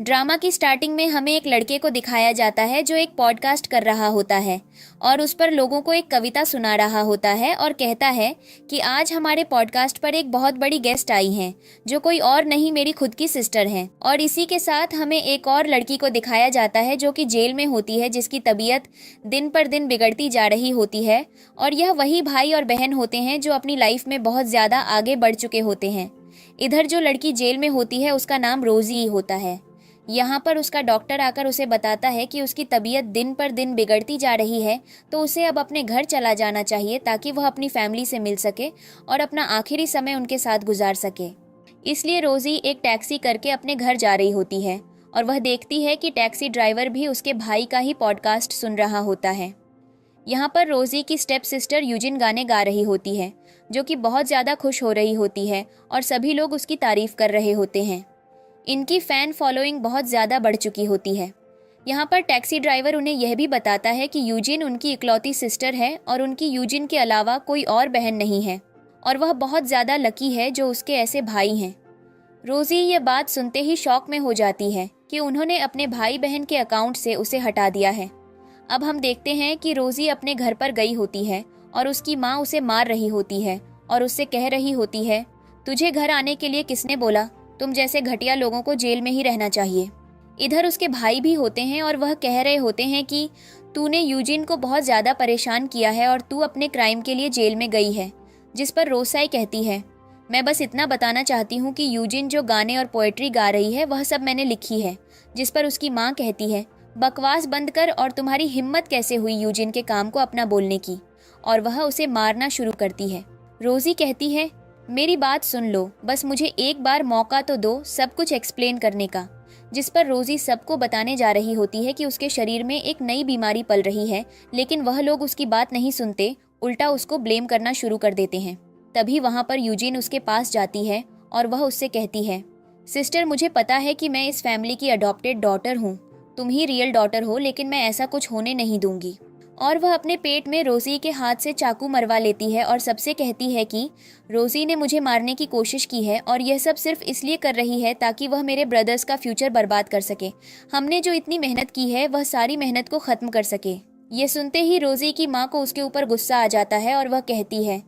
Drama की starting में हमें एक लड़के को दिखाया जाता है जो एक पॉडकास्ट कर रहा होता है और उस पर लोगों को एक कविता सुना रहा होता है और कहता है कि आज हमारे पॉडकास्ट पर एक बहुत बड़ी गेस्ट आई हैं जो कोई और नहीं मेरी खुद की सिस्टर हैं। और इसी के साथ हमें एक और लड़की को दिखाया जाता है जो कि जेल में होती है, जिसकी तबीयत दिन पर दिन बिगड़ती जा रही होती है। और यह वही भाई और बहन होते हैं जो अपनी लाइफ में बहुत ज़्यादा आगे बढ़ चुके होते हैं। इधर जो लड़की जेल में होती है उसका नाम रोजी ही होता है। यहाँ पर उसका डॉक्टर आकर उसे बताता है कि उसकी तबीयत दिन पर दिन बिगड़ती जा रही है, तो उसे अब अपने घर चला जाना चाहिए ताकि वह अपनी फैमिली से मिल सके और अपना आखिरी समय उनके साथ गुजार सके। इसलिए रोजी एक टैक्सी करके अपने घर जा रही होती है और वह देखती है कि टैक्सी ड्राइवर भी उसके भाई का ही पॉडकास्ट सुन रहा होता है। यहाँ पर रोजी की स्टेप सिस्टर यूजिन गाने गा रही होती है, जो कि बहुत ज़्यादा खुश हो रही होती है और सभी लोग उसकी तारीफ कर रहे होते हैं। इनकी फ़ैन फॉलोइंग बहुत ज़्यादा बढ़ चुकी होती है। यहाँ पर टैक्सी ड्राइवर उन्हें यह भी बताता है कि यूजिन उनकी इकलौती सिस्टर है और उनकी यूजिन के अलावा कोई और बहन नहीं है और वह बहुत ज़्यादा लकी है जो उसके ऐसे भाई हैं। रोज़ी ये बात सुनते ही शॉक में हो जाती है कि उन्होंने अपने भाई बहन के अकाउंट से उसे हटा दिया है। अब हम देखते हैं कि रोज़ी अपने घर पर गई होती है और उसकी माँ उसे मार रही होती है और उससे कह रही होती है, तुझे घर आने के लिए किसने बोला? तुम जैसे घटिया लोगों को जेल में ही रहना चाहिए। इधर उसके भाई भी होते हैं और वह कह रहे होते हैं कि तूने यूजिन को बहुत ज़्यादा परेशान किया है और तू अपने क्राइम के लिए जेल में गई है। जिस पर रोसाई कहती है, मैं बस इतना बताना चाहती हूँ कि यूजिन जो गाने और पोएट्री गा रही है वह सब मैंने लिखी है। जिस पर उसकी माँ कहती है, बकवास बंद कर और तुम्हारी हिम्मत कैसे हुई यूजिन के काम को अपना बोलने की, और वह उसे मारना शुरू करती है। रोजी कहती है, मेरी बात सुन लो, बस मुझे एक बार मौका तो दो सब कुछ एक्सप्लेन करने का। जिस पर रोजी सबको बताने जा रही होती है कि उसके शरीर में एक नई बीमारी पल रही है, लेकिन वह लोग उसकी बात नहीं सुनते, उल्टा उसको ब्लेम करना शुरू कर देते हैं। तभी वहाँ पर यूजिन उसके पास जाती है और वह उससे कहती है, सिस्टर मुझे पता है कि मैं इस फैमिली की अडॉप्टेड डॉटर हूँ, तुम ही रियल डॉटर हो, लेकिन मैं ऐसा कुछ होने नहीं दूंगी। और वह अपने पेट में रोजी के हाथ से चाकू मरवा लेती है और सबसे कहती है कि रोजी ने मुझे मारने की कोशिश की है और यह सब सिर्फ इसलिए कर रही है ताकि वह मेरे ब्रदर्स का फ्यूचर बर्बाद कर सके। हमने जो इतनी मेहनत की है वह सारी मेहनत को ख़त्म कर सके। ये सुनते ही रोजी की माँ को उसके ऊपर गुस्सा आ जाता है और वह कहती है,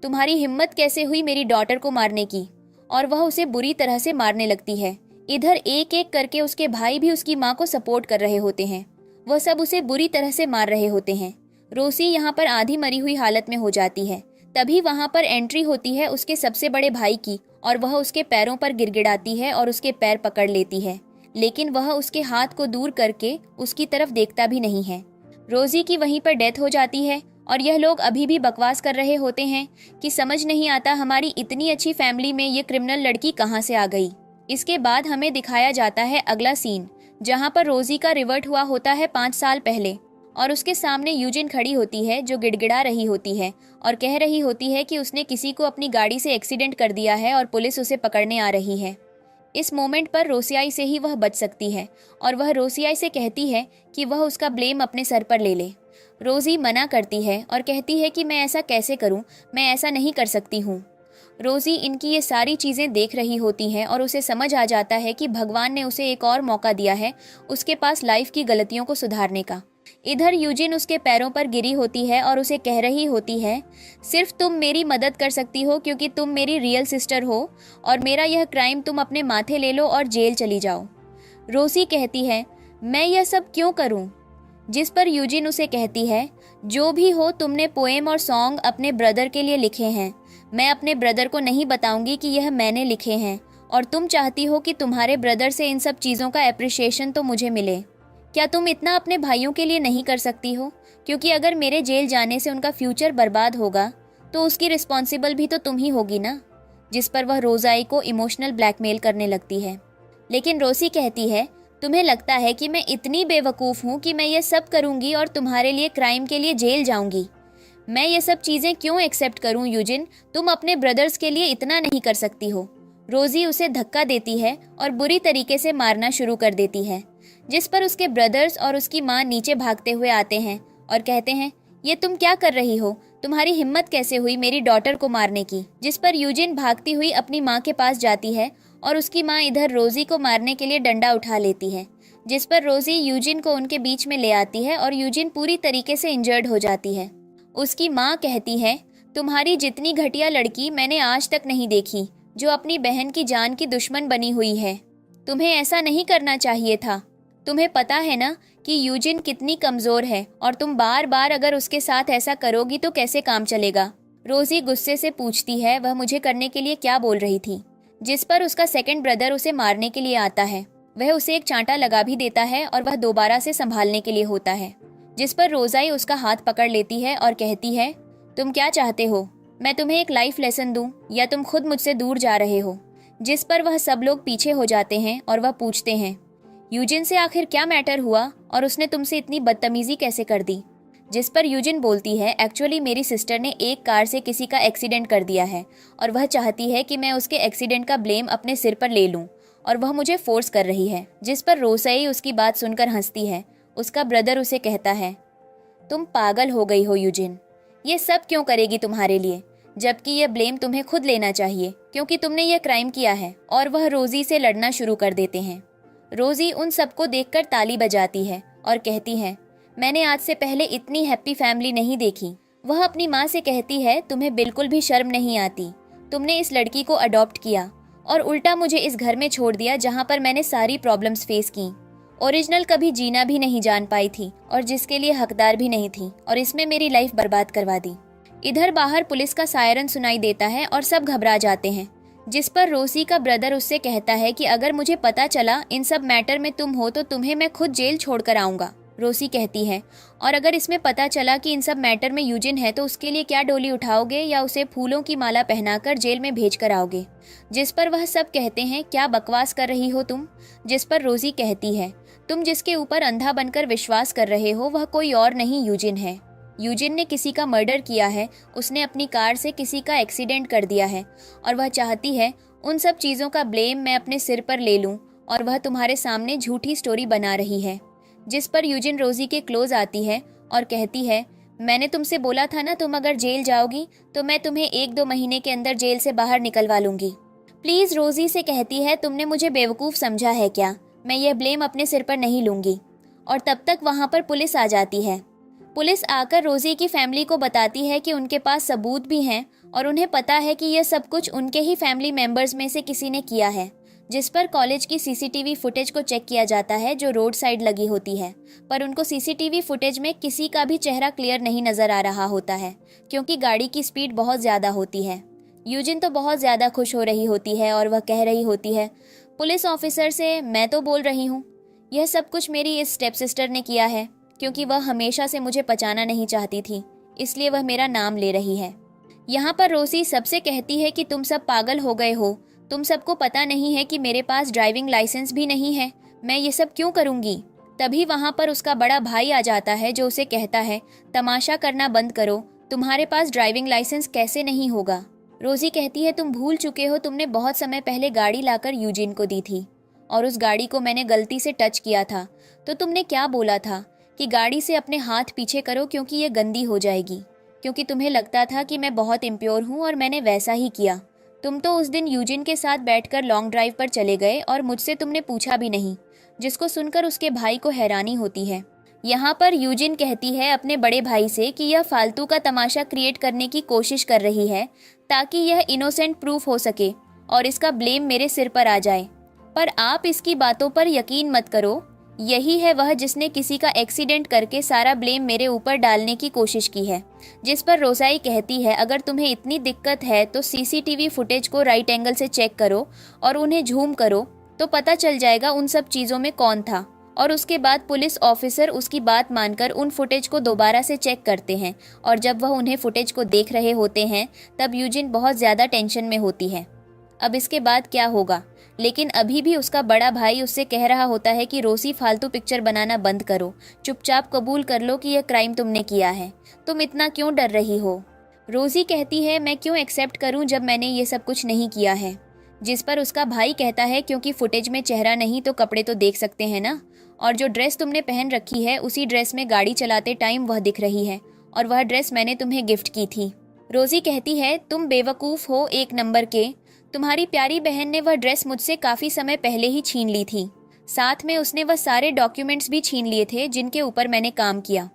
तुम्हारी हिम्मत कैसे हुई मेरी डॉटर को मारने की, और वह उसे बुरी तरह से मारने लगती है। इधर एक एक करके उसके भाई भी उसकी माँ को सपोर्ट कर रहे होते हैं, वह सब उसे बुरी तरह से मार रहे होते हैं। रोसी यहाँ पर आधी मरी हुई हालत में हो जाती है। तभी वहाँ पर एंट्री होती है उसके सबसे बड़े भाई की और वह उसके पैरों पर गिड़गिड़ाती है और उसके पैर पकड़ लेती है, लेकिन वह उसके हाथ को दूर करके उसकी तरफ देखता भी नहीं है। रोजी की वहीं पर डेथ हो जाती है और यह लोग अभी भी बकवास कर रहे होते हैं कि समझ नहीं आता हमारी इतनी अच्छी फैमिली में ये क्रिमिनल लड़की कहाँ से आ गई। इसके बाद हमें दिखाया जाता है अगला सीन, जहाँ पर रोजी का रिवर्ट हुआ होता है 5 साल पहले और उसके सामने यूजिन खड़ी होती है जो गिड़गिड़ा रही होती है और कह रही होती है कि उसने किसी को अपनी गाड़ी से एक्सीडेंट कर दिया है और पुलिस उसे पकड़ने आ रही है। इस मोमेंट पर रोसियाई से ही वह बच सकती है और वह रोसियाई से कहती है कि वह उसका ब्लेम अपने सर पर ले ले। रोजी मना करती है और कहती है कि मैं ऐसा कैसे करूं, मैं ऐसा नहीं कर सकती हूँ। रोजी इनकी ये सारी चीज़ें देख रही होती हैं और उसे समझ आ जाता है कि भगवान ने उसे एक और मौका दिया है उसके पास लाइफ की गलतियों को सुधारने का। इधर यूजिन उसके पैरों पर गिरी होती है और उसे कह रही होती है, सिर्फ तुम मेरी मदद कर सकती हो क्योंकि तुम मेरी रियल सिस्टर हो और मेरा यह क्राइम तुम अपने माथे ले लो और जेल चली जाओ। रोसी कहती है, मैं यह सब क्यों करूं? जिस पर यूजिन उसे कहती है, जो भी हो तुमने पोएम और सॉन्ग अपने ब्रदर के लिए लिखे हैं, मैं अपने ब्रदर को नहीं बताऊंगी कि यह मैंने लिखे हैं और तुम चाहती हो कि तुम्हारे ब्रदर से इन सब चीज़ों का एप्रिशिएशन तो मुझे मिले। क्या तुम इतना अपने भाइयों के लिए नहीं कर सकती हो? क्योंकि अगर मेरे जेल जाने से उनका फ्यूचर बर्बाद होगा तो उसकी रिस्पॉन्सिबल भी तो तुम ही होगी ना। जिस पर वह रोज़ाई को इमोशनल ब्लैकमेल करने लगती है। लेकिन रोसी कहती है, तुम्हें लगता है कि मैं इतनी बेवकूफ़ हूँ कि मैं ये सब करूँगी और तुम्हारे लिए क्राइम के लिए जेल जाऊँगी? मैं ये सब चीज़ें क्यों एक्सेप्ट करूँ यूजिन? तुम अपने ब्रदर्स के लिए इतना नहीं कर सकती हो। रोजी उसे धक्का देती है और बुरी तरीके से मारना शुरू कर देती है, जिस पर उसके ब्रदर्स और उसकी माँ नीचे भागते हुए आते हैं और कहते हैं, ये तुम क्या कर रही हो? तुम्हारी हिम्मत कैसे हुई मेरी डॉटर को मारने की? जिस पर यूजिन भागती हुई अपनी माँ के पास जाती है और उसकी माँ इधर रोजी को मारने के लिए डंडा उठा लेती है, जिस पर रोजी यूजिन को उनके बीच में ले आती है और यूजिन पूरी तरीके से इंजर्ड हो जाती है। उसकी माँ कहती है, तुम्हारी जितनी घटिया लड़की मैंने आज तक नहीं देखी, जो अपनी बहन की जान की दुश्मन बनी हुई है। तुम्हें ऐसा नहीं करना चाहिए था। तुम्हें पता है ना कि यूजिन कितनी कमज़ोर है, और तुम बार बार अगर उसके साथ ऐसा करोगी तो कैसे काम चलेगा। रोजी गुस्से से पूछती है वह मुझे करने के लिए क्या बोल रही थी, जिस पर उसका सेकंड ब्रदर उसे मारने के लिए आता है। वह उसे एक चांटा लगा भी देता है और वह दोबारा से संभालने के लिए होता है, जिस पर रोज़ाई उसका हाथ पकड़ लेती है और कहती है, तुम क्या चाहते हो, मैं तुम्हें एक लाइफ लेसन दूं या तुम खुद मुझसे दूर जा रहे हो। जिस पर वह सब लोग पीछे हो जाते हैं और वह पूछते हैं, यूजिन से आखिर क्या मैटर हुआ और उसने तुमसे इतनी बदतमीजी कैसे कर दी। जिस पर यूजिन बोलती है, एक्चुअली मेरी सिस्टर ने एक कार से किसी का एक्सीडेंट कर दिया है और वह चाहती है कि मैं उसके एक्सीडेंट का ब्लेम अपने सिर पर ले लूं और वह मुझे फोर्स कर रही है। जिस पर रोसई उसकी बात सुनकर हंसती है। उसका ब्रदर उसे कहता है, तुम पागल हो गई हो यूजिन, ये सब क्यों करेगी तुम्हारे लिए, जबकि यह ब्लेम तुम्हें खुद लेना चाहिए क्योंकि तुमने यह क्राइम किया है। और वह रोजी से लड़ना शुरू कर देते हैं। रोजी उन सबको देखकर ताली बजाती है और कहती है, मैंने आज से पहले इतनी हैप्पी फैमिली नहीं देखी। वह अपनी माँ से कहती है, तुम्हें बिल्कुल भी शर्म नहीं आती, तुमने इस लड़की को अडॉप्ट किया और उल्टा मुझे इस घर में छोड़ दिया जहाँ पर मैंने सारी प्रॉब्लम्स फेस की। ओरिजिनल कभी जीना भी नहीं जान पाई थी और जिसके लिए हकदार भी नहीं थी, और इसमें मेरी लाइफ बर्बाद करवा दी। इधर बाहर पुलिस का सायरन सुनाई देता है और सब घबरा जाते हैं, जिस पर रोसी का ब्रदर उससे कहता है कि अगर मुझे पता चला इन सब मैटर में तुम हो तो तुम्हें मैं खुद जेल छोड़कर आऊँगा। रोसी कहती है, और अगर इसमें पता चला कि इन सब मैटर में यूजिन है तो उसके लिए क्या डोली उठाओगे या उसे फूलों की माला पहनाकर जेल में भेज कर आओगे। जिस पर वह सब कहते हैं, क्या बकवास कर रही हो तुम। जिस पर रोजी कहती है, तुम जिसके ऊपर अंधा बनकर विश्वास कर रहे हो वह कोई और नहीं यूजिन है। यूजिन ने किसी का मर्डर किया है, उसने अपनी कार से किसी का एक्सीडेंट कर दिया है और वह चाहती है उन सब चीज़ों का ब्लेम मैं अपने सिर पर ले लूं, और वह तुम्हारे सामने झूठी स्टोरी बना रही है। जिस पर यूजिन रोजी के क्लोज आती है और कहती है, मैंने तुमसे बोला था ना, तुम अगर जेल जाओगी तो मैं तुम्हें 1-2 महीने के अंदर जेल से बाहर निकलवा लूंगी। प्लीज़ रोजी से कहती है, तुमने मुझे बेवकूफ़ समझा है क्या, मैं यह ब्लेम अपने सिर पर नहीं लूंगी। और तब तक वहाँ पर पुलिस आ जाती है। पुलिस आकर रोजी की फैमिली को बताती है कि उनके पास सबूत भी हैं और उन्हें पता है कि यह सब कुछ उनके ही फैमिली मेंबर्स में से किसी ने किया है। जिस पर कॉलेज की सीसीटीवी फुटेज को चेक किया जाता है जो रोड साइड लगी होती है, पर उनको सीसीटीवी फुटेज में किसी का भी चेहरा क्लियर नहीं नजर आ रहा होता है क्योंकि गाड़ी की स्पीड बहुत ज़्यादा होती है। यूजिन तो बहुत ज़्यादा खुश हो रही होती है और वह कह रही होती है पुलिस ऑफिसर से, मैं तो बोल रही हूँ यह सब कुछ मेरी इस स्टेप सिस्टर ने किया है क्योंकि वह हमेशा से मुझे बचाना नहीं चाहती थी, इसलिए वह मेरा नाम ले रही है। यहाँ पर रोसी सबसे कहती है कि तुम सब पागल हो गए हो, तुम सबको पता नहीं है कि मेरे पास ड्राइविंग लाइसेंस भी नहीं है, मैं ये सब क्यों करूँगी। तभी वहाँ पर उसका बड़ा भाई आ जाता है जो उसे कहता है, तमाशा करना बंद करो, तुम्हारे पास ड्राइविंग लाइसेंस कैसे नहीं होगा। रोजी कहती है, तुम भूल चुके हो, तुमने बहुत समय पहले गाड़ी लाकर यूजिन को दी थी और उस गाड़ी को मैंने गलती से टच किया था तो तुमने क्या बोला था कि गाड़ी से अपने हाथ पीछे करो क्योंकि ये गंदी हो जाएगी, क्योंकि तुम्हें लगता था कि मैं बहुत इम्प्योर हूँ और मैंने वैसा ही किया। तुम तो उस दिन यूजिन के साथ बैठकर लॉन्ग ड्राइव पर चले गए और मुझसे तुमने पूछा भी नहीं, जिसको सुनकर उसके भाई को हैरानी होती है। यहाँ पर यूजिन कहती है अपने बड़े भाई से कि यह फालतू का तमाशा क्रिएट करने की कोशिश कर रही है ताकि यह इनोसेंट प्रूफ हो सके और इसका ब्लेम मेरे सिर पर आ जाए, पर आप इसकी बातों पर यकीन मत करो, यही है वह जिसने किसी का एक्सीडेंट करके सारा ब्लेम मेरे ऊपर डालने की कोशिश की है। जिस पर रोसाई कहती है, अगर तुम्हें इतनी दिक्कत है तो सीसीटीवी फुटेज को राइट एंगल से चेक करो और उन्हें झूम करो तो पता चल जाएगा उन सब चीज़ों में कौन था। और उसके बाद पुलिस ऑफिसर उसकी बात मानकर उन फुटेज को दोबारा से चेक करते हैं और जब वह उन्हें फुटेज को देख रहे होते हैं तब यूजिन बहुत ज़्यादा टेंशन में होती है। अब इसके बाद क्या होगा, लेकिन अभी भी उसका बड़ा भाई उससे कह रहा होता है कि रोसी फालतू पिक्चर बनाना बंद करो, चुपचाप कबूल कर लो कि यह क्राइम तुमने किया है, तुम इतना क्यों डर रही हो। रोसी कहती है, मैं क्यों एक्सेप्ट करूं जब मैंने ये सब कुछ नहीं किया है। जिस पर उसका भाई कहता है, क्योंकि फुटेज में चेहरा नहीं तो कपड़े तो देख सकते हैं ना, और जो ड्रेस तुमने पहन रखी है उसी ड्रेस में गाड़ी चलाते टाइम वह दिख रही है और वह ड्रेस मैंने तुम्हें गिफ्ट की थी। रोजी कहती है, तुम बेवकूफ़ हो एक नंबर के, तुम्हारी प्यारी बहन ने वह ड्रेस मुझसे काफ़ी समय पहले ही छीन ली थी। साथ में उसने वह सारे डॉक्यूमेंट्स भी छीन लिए थे जिनके ऊपर मैंने काम किया।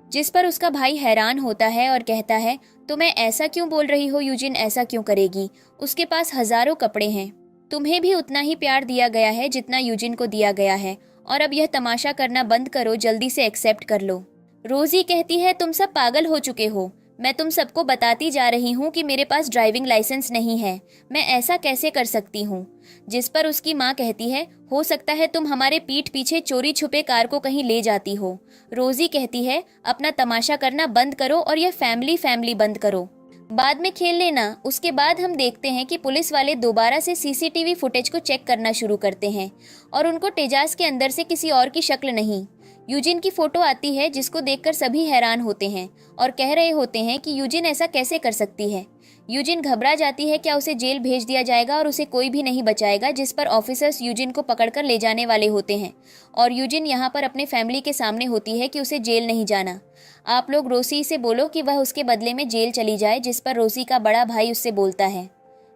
जिस पर उसका भाई हैरान होता है और कहता है, तुम्हें ऐसा क्यों बोल रही हो यूजिन, ऐसा क्यों करेगी? उसके पास हजारों कपड़े हैं। तुम्हें भी उतना ही प्यार दिया गया है जितना यूजिन को दिया गया है, और अब यह तमाशा करना बंद करो, जल्दी से एक्सेप्ट कर लो। रोजी कहती है, तुम सब पागल हो चुके हो। मैं तुम सबको बताती जा रही हूँ कि मेरे पास ड्राइविंग लाइसेंस नहीं है, मैं ऐसा कैसे कर सकती हूँ? जिस पर उसकी माँ कहती है, हो सकता है तुम हमारे पीठ पीछे चोरी छुपे कार को कहीं ले जाती हो। रोजी कहती है, अपना तमाशा करना बंद करो और यह फैमिली बंद करो, बाद में खेल लेना। उसके बाद हम देखते हैं कि पुलिस वाले दोबारा से सीसीटीवी फुटेज को चेक करना शुरू करते हैं और उनको तेजाज के अंदर से किसी और की शक्ल नहीं, यूजिन की फोटो आती है, जिसको देखकर सभी हैरान होते हैं और कह रहे होते हैं कि यूजिन ऐसा कैसे कर सकती है। यूजिन घबरा जाती है, क्या उसे जेल भेज दिया जाएगा और उसे कोई भी नहीं बचाएगा? जिस पर ऑफिसर्स यूजिन को पकड़कर ले जाने वाले होते हैं और यूजिन यहाँ पर अपने फैमिली के सामने होती है कि उसे जेल नहीं जाना। आप लोग रोसी से बोलो कि वह उसके बदले में जेल चली जाए। जिस पर रोसी का बड़ा भाई उससे बोलता है,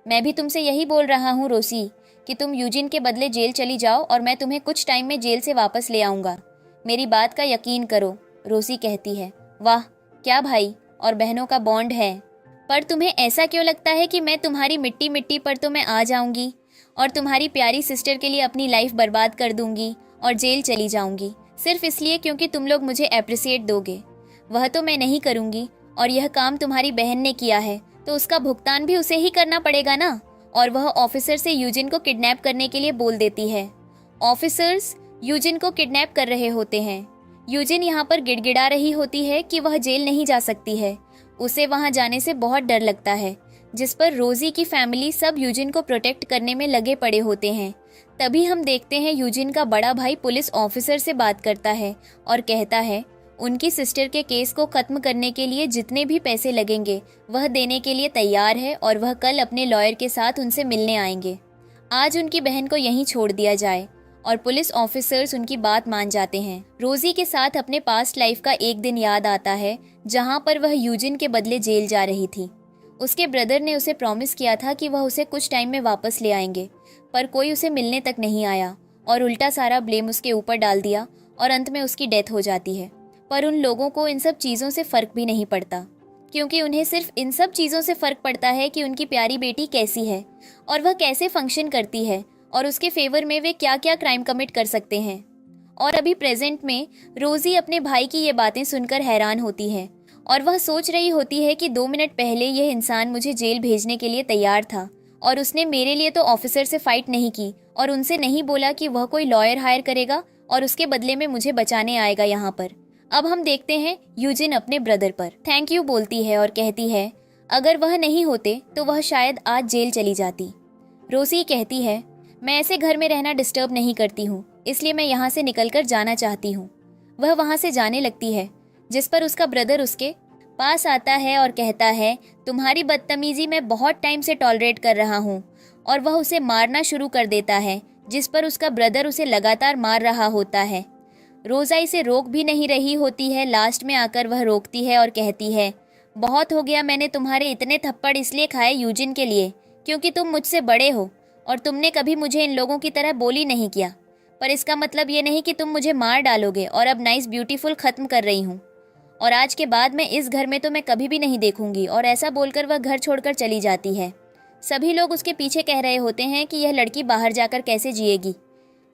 मैं भी तुमसे यही बोल रहा हूँ रोसी, कि तुम यूजिन के बदले जेल चली जाओ और मैं तुम्हें कुछ टाइम में जेल से वापस ले आऊँगा। मेरी बात का यकीन करो। रोसी कहती है, वाह क्या भाई और बहनों का बॉन्ड है। पर तुम्हें ऐसा क्यों लगता है कि मैं तुम्हारी मिट्टी पर तो मैं आ जाऊंगी और तुम्हारी प्यारी सिस्टर के लिए अपनी लाइफ बर्बाद कर दूंगी और जेल चली जाऊंगी, सिर्फ इसलिए क्योंकि तुम लोग मुझे अप्रिसिएट दोगे? वह तो मैं नहीं करूंगी, और यह काम तुम्हारी बहन ने किया है तो उसका भुगतान भी उसे ही करना पड़ेगा ना। और वह ऑफिसर से यूजिन को किडनैप करने के लिए बोल देती है। ऑफिसर्स यूजिन को किडनैप कर रहे होते हैं। यूजिन यहाँ पर गिड़गिड़ा रही होती है कि वह जेल नहीं जा सकती है, उसे वहां जाने से बहुत डर लगता है। जिस पर रोजी की फैमिली सब यूजिन को प्रोटेक्ट करने में लगे पड़े होते हैं। तभी हम देखते हैं यूजिन का बड़ा भाई पुलिस ऑफिसर से बात करता है और कहता है, उनकी सिस्टर के केस को खत्म करने के लिए जितने भी पैसे लगेंगे वह देने के लिए तैयार है और वह कल अपने लॉयर के साथ उनसे मिलने आएंगे। आज उनकी बहन को यहीं छोड़ दिया जाए। और पुलिस ऑफिसर्स उनकी बात मान जाते हैं। रोजी के साथ अपने पास्ट लाइफ का एक दिन याद आता है जहां पर वह यूजिन के बदले जेल जा रही थी। उसके ब्रदर ने उसे प्रॉमिस किया था कि वह उसे कुछ टाइम में वापस ले आएंगे, पर कोई उसे मिलने तक नहीं आया और उल्टा सारा ब्लेम उसके ऊपर डाल दिया और अंत में उसकी डेथ हो जाती है। पर उन लोगों को इन सब चीज़ों से फ़र्क भी नहीं पड़ता, क्योंकि उन्हें सिर्फ इन सब चीज़ों से फ़र्क पड़ता है कि उनकी प्यारी बेटी कैसी है और वह कैसे फंक्शन करती है और उसके फेवर में वे क्या क्या क्राइम कमिट कर सकते हैं। और अभी प्रेजेंट में रोजी अपने भाई की ये बातें सुनकर हैरान होती है और वह सोच रही होती है कि 2 मिनट पहले यह इंसान मुझे जेल भेजने के लिए तैयार था और उसने मेरे लिए तो ऑफिसर से फाइट नहीं की और उनसे नहीं बोला कि वह कोई लॉयर हायर करेगा और उसके बदले में मुझे बचाने आएगा यहाँ पर। अब हम देखते हैं यूजिन अपने ब्रदर पर थैंक यू बोलती है और कहती है, अगर वह नहीं होते तो वह शायद आज जेल चली जाती। रोजी कहती है, मैं ऐसे घर में रहना डिस्टर्ब नहीं करती हूँ, इसलिए मैं यहाँ से निकलकर जाना चाहती हूँ। वह वहाँ से जाने लगती है, जिस पर उसका ब्रदर उसके पास आता है और कहता है, तुम्हारी बदतमीजी मैं बहुत टाइम से टॉलरेट कर रहा हूँ। और वह उसे मारना शुरू कर देता है, जिस पर उसका ब्रदर उसे लगातार मार रहा होता है। रोज़ा इसे रोक भी नहीं रही होती है, लास्ट में आकर वह रोकती है और कहती है, बहुत हो गया, मैंने तुम्हारे इतने थप्पड़ इसलिए खाए यूजिन के लिए क्योंकि तुम मुझसे बड़े हो और तुमने कभी मुझे इन लोगों की तरह बोली नहीं किया, पर इसका मतलब ये नहीं कि तुम मुझे मार डालोगे। और अब नाइस ब्यूटीफुल ख़त्म कर रही हूँ और आज के बाद मैं इस घर में तो मैं कभी भी नहीं देखूंगी। और ऐसा बोलकर वह घर छोड़कर चली जाती है। सभी लोग उसके पीछे कह रहे होते हैं कि यह लड़की बाहर जाकर कैसे जिएगी,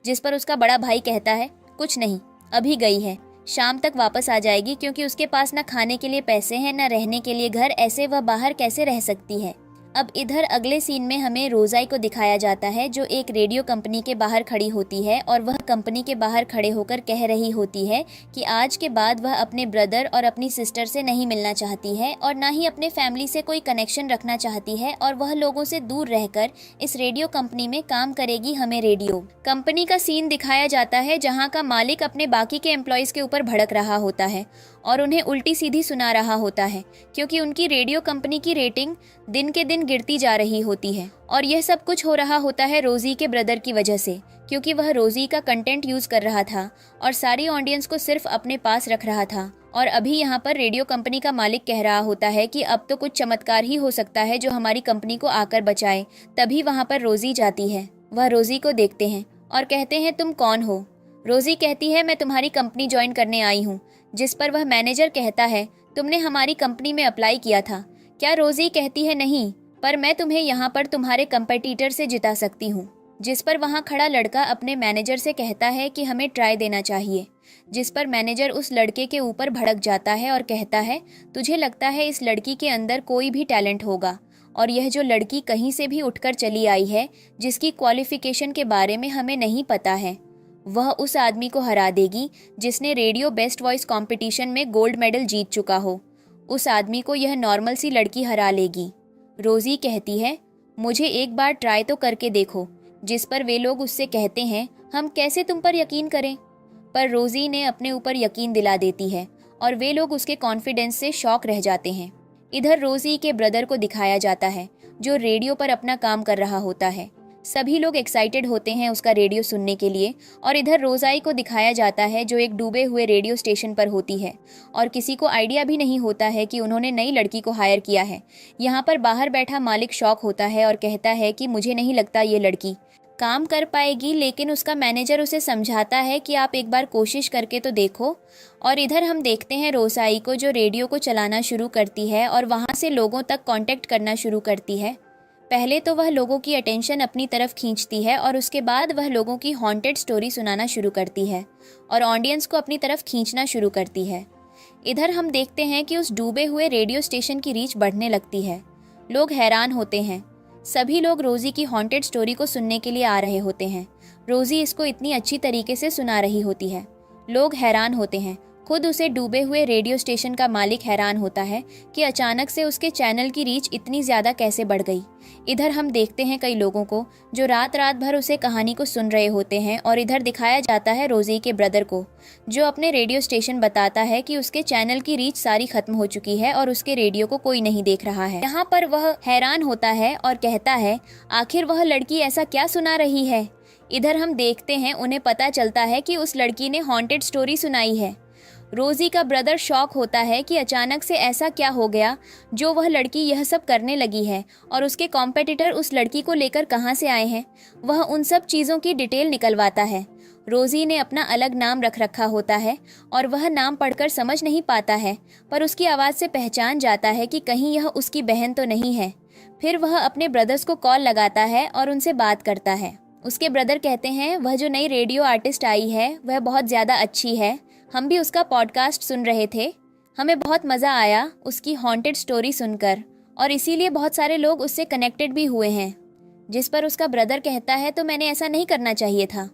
जिस पर उसका बड़ा भाई कहता है, कुछ नहीं, अभी गई है, शाम तक वापस आ जाएगी, क्योंकि उसके पास ना खाने के लिए पैसे हैं ना रहने के लिए घर, ऐसे वह बाहर कैसे रह सकती है। अब इधर अगले सीन में हमें रोज़ाई को दिखाया जाता है जो एक रेडियो कंपनी के बाहर खड़ी होती है और वह कंपनी के बाहर खड़े होकर कह रही होती है कि आज के बाद वह अपने ब्रदर और अपनी सिस्टर से नहीं मिलना चाहती है और ना ही अपने फैमिली से कोई कनेक्शन रखना चाहती है और वह लोगों से दूर रहकर इस रेडियो कंपनी में काम करेगी। हमें रेडियो कंपनी का सीन दिखाया जाता है जहाँ का मालिक अपने बाकी के एम्प्लॉयज़ के ऊपर भड़क रहा होता है और उन्हें उल्टी सीधी सुना रहा होता है, क्योंकि उनकी रेडियो कंपनी की रेटिंग दिन के दिन गिरती जा रही होती है। और यह सब कुछ हो रहा होता है रोजी के ब्रदर की वजह से, क्योंकि वह रोजी का कंटेंट यूज कर रहा था और सारी ऑडियंस को सिर्फ अपने पास रख रहा था और अभी यहाँ पर रेडियो कंपनी का मालिक कह रहा होता है कि अब तो कुछ चमत्कार ही हो सकता है जो हमारी कंपनी को आकर बचाए। तभी वहाँ पर रोजी जाती है। वह रोजी को देखते हैं और कहते हैं, तुम कौन हो? रोजी कहती है, मैं तुम्हारी कंपनी ज्वाइन करने आई हूँ। जिस पर वह मैनेजर कहता है, तुमने हमारी कंपनी में अप्लाई किया था क्या? रोजी कहती है, नहीं, पर मैं तुम्हें यहाँ पर तुम्हारे कंपेटिटर से जिता सकती हूँ। जिस पर वहाँ खड़ा लड़का अपने मैनेजर से कहता है कि हमें ट्राई देना चाहिए। जिस पर मैनेजर उस लड़के के ऊपर भड़क जाता है और कहता है, तुझे लगता है इस लड़की के अंदर कोई भी टैलेंट होगा, और यह जो लड़की कहीं से भी उठकर चली आई है जिसकी क्वालिफिकेशन के बारे में हमें नहीं पता है, वह उस आदमी को हरा देगी जिसने रेडियो बेस्ट वॉइस कंपटीशन में गोल्ड मेडल जीत चुका हो। उस आदमी को यह नॉर्मल सी लड़की हरा लेगी। रोजी कहती है, मुझे एक बार ट्राई तो करके देखो। जिस पर वे लोग उससे कहते हैं, हम कैसे तुम पर यकीन करें? पर रोजी ने अपने ऊपर यकीन दिला देती है और वे लोग उसके कॉन्फिडेंस से शॉक रह जाते हैं। इधर रोजी के ब्रदर को दिखाया जाता है जो रेडियो पर अपना काम कर रहा होता है। सभी लोग एक्साइटेड होते हैं उसका रेडियो सुनने के लिए। और इधर रोजाई को दिखाया जाता है जो एक डूबे हुए रेडियो स्टेशन पर होती है और किसी को आइडिया भी नहीं होता है कि उन्होंने नई लड़की को हायर किया है। यहाँ पर बाहर बैठा मालिक शॉक होता है और कहता है कि मुझे नहीं लगता ये लड़की काम कर पाएगी, लेकिन उसका मैनेजर उसे समझाता है कि आप एक बार कोशिश करके तो देखो। और इधर हम देखते हैं रोसाई को जो रेडियो को चलाना शुरू करती है और वहाँ से लोगों तक कांटेक्ट करना शुरू करती है। पहले तो वह लोगों की अटेंशन अपनी तरफ खींचती है और उसके बाद वह लोगों की हॉन्टेड स्टोरी सुनाना शुरू करती है और ऑडियंस को अपनी तरफ खींचना शुरू करती है। इधर हम देखते हैं कि उस डूबे हुए रेडियो स्टेशन की रीच बढ़ने लगती है। लोग हैरान होते हैं। सभी लोग रोजी की हॉन्टेड स्टोरी को सुनने के लिए आ रहे होते हैं। रोजी इसको इतनी अच्छी तरीके से सुना रही होती है। लोग हैरान होते हैं। खुद उसे डूबे हुए रेडियो स्टेशन का मालिक हैरान होता है कि अचानक से उसके चैनल की रीच इतनी ज़्यादा कैसे बढ़ गई। इधर हम देखते हैं कई लोगों को जो रात रात भर उसे कहानी को सुन रहे होते हैं और इधर दिखाया जाता है रोजी के ब्रदर को जो अपने रेडियो स्टेशन बताता है कि उसके चैनल की रीच सारी खत्म हो चुकी है और उसके रेडियो को कोई नहीं देख रहा है। यहाँ पर वह हैरान होता है और कहता है, आखिर वह लड़की ऐसा क्या सुना रही है? इधर हम देखते हैं उन्हें पता चलता है कि उस लड़की ने हॉन्टेड स्टोरी सुनाई है। रोजी का ब्रदर शॉक होता है कि अचानक से ऐसा क्या हो गया जो वह लड़की यह सब करने लगी है और उसके कॉम्पिटिटर उस लड़की को लेकर कहाँ से आए हैं। वह उन सब चीज़ों की डिटेल निकलवाता है। रोजी ने अपना अलग नाम रख रखा होता है और वह नाम पढ़कर समझ नहीं पाता है, पर उसकी आवाज़ से पहचान जाता है कि कहीं यह उसकी बहन तो नहीं है। फिर वह अपने ब्रदर्स को कॉल लगाता है और उनसे बात करता है। उसके ब्रदर कहते हैं, वह जो नई रेडियो आर्टिस्ट आई है वह बहुत ज़्यादा अच्छी है। हम भी उसका पॉडकास्ट सुन रहे थे, हमें बहुत मज़ा आया उसकी हॉन्टेड स्टोरी सुनकर और इसीलिए बहुत सारे लोग उससे कनेक्टेड भी हुए हैं। जिस पर उसका ब्रदर कहता है, तो मैंने ऐसा नहीं करना चाहिए था।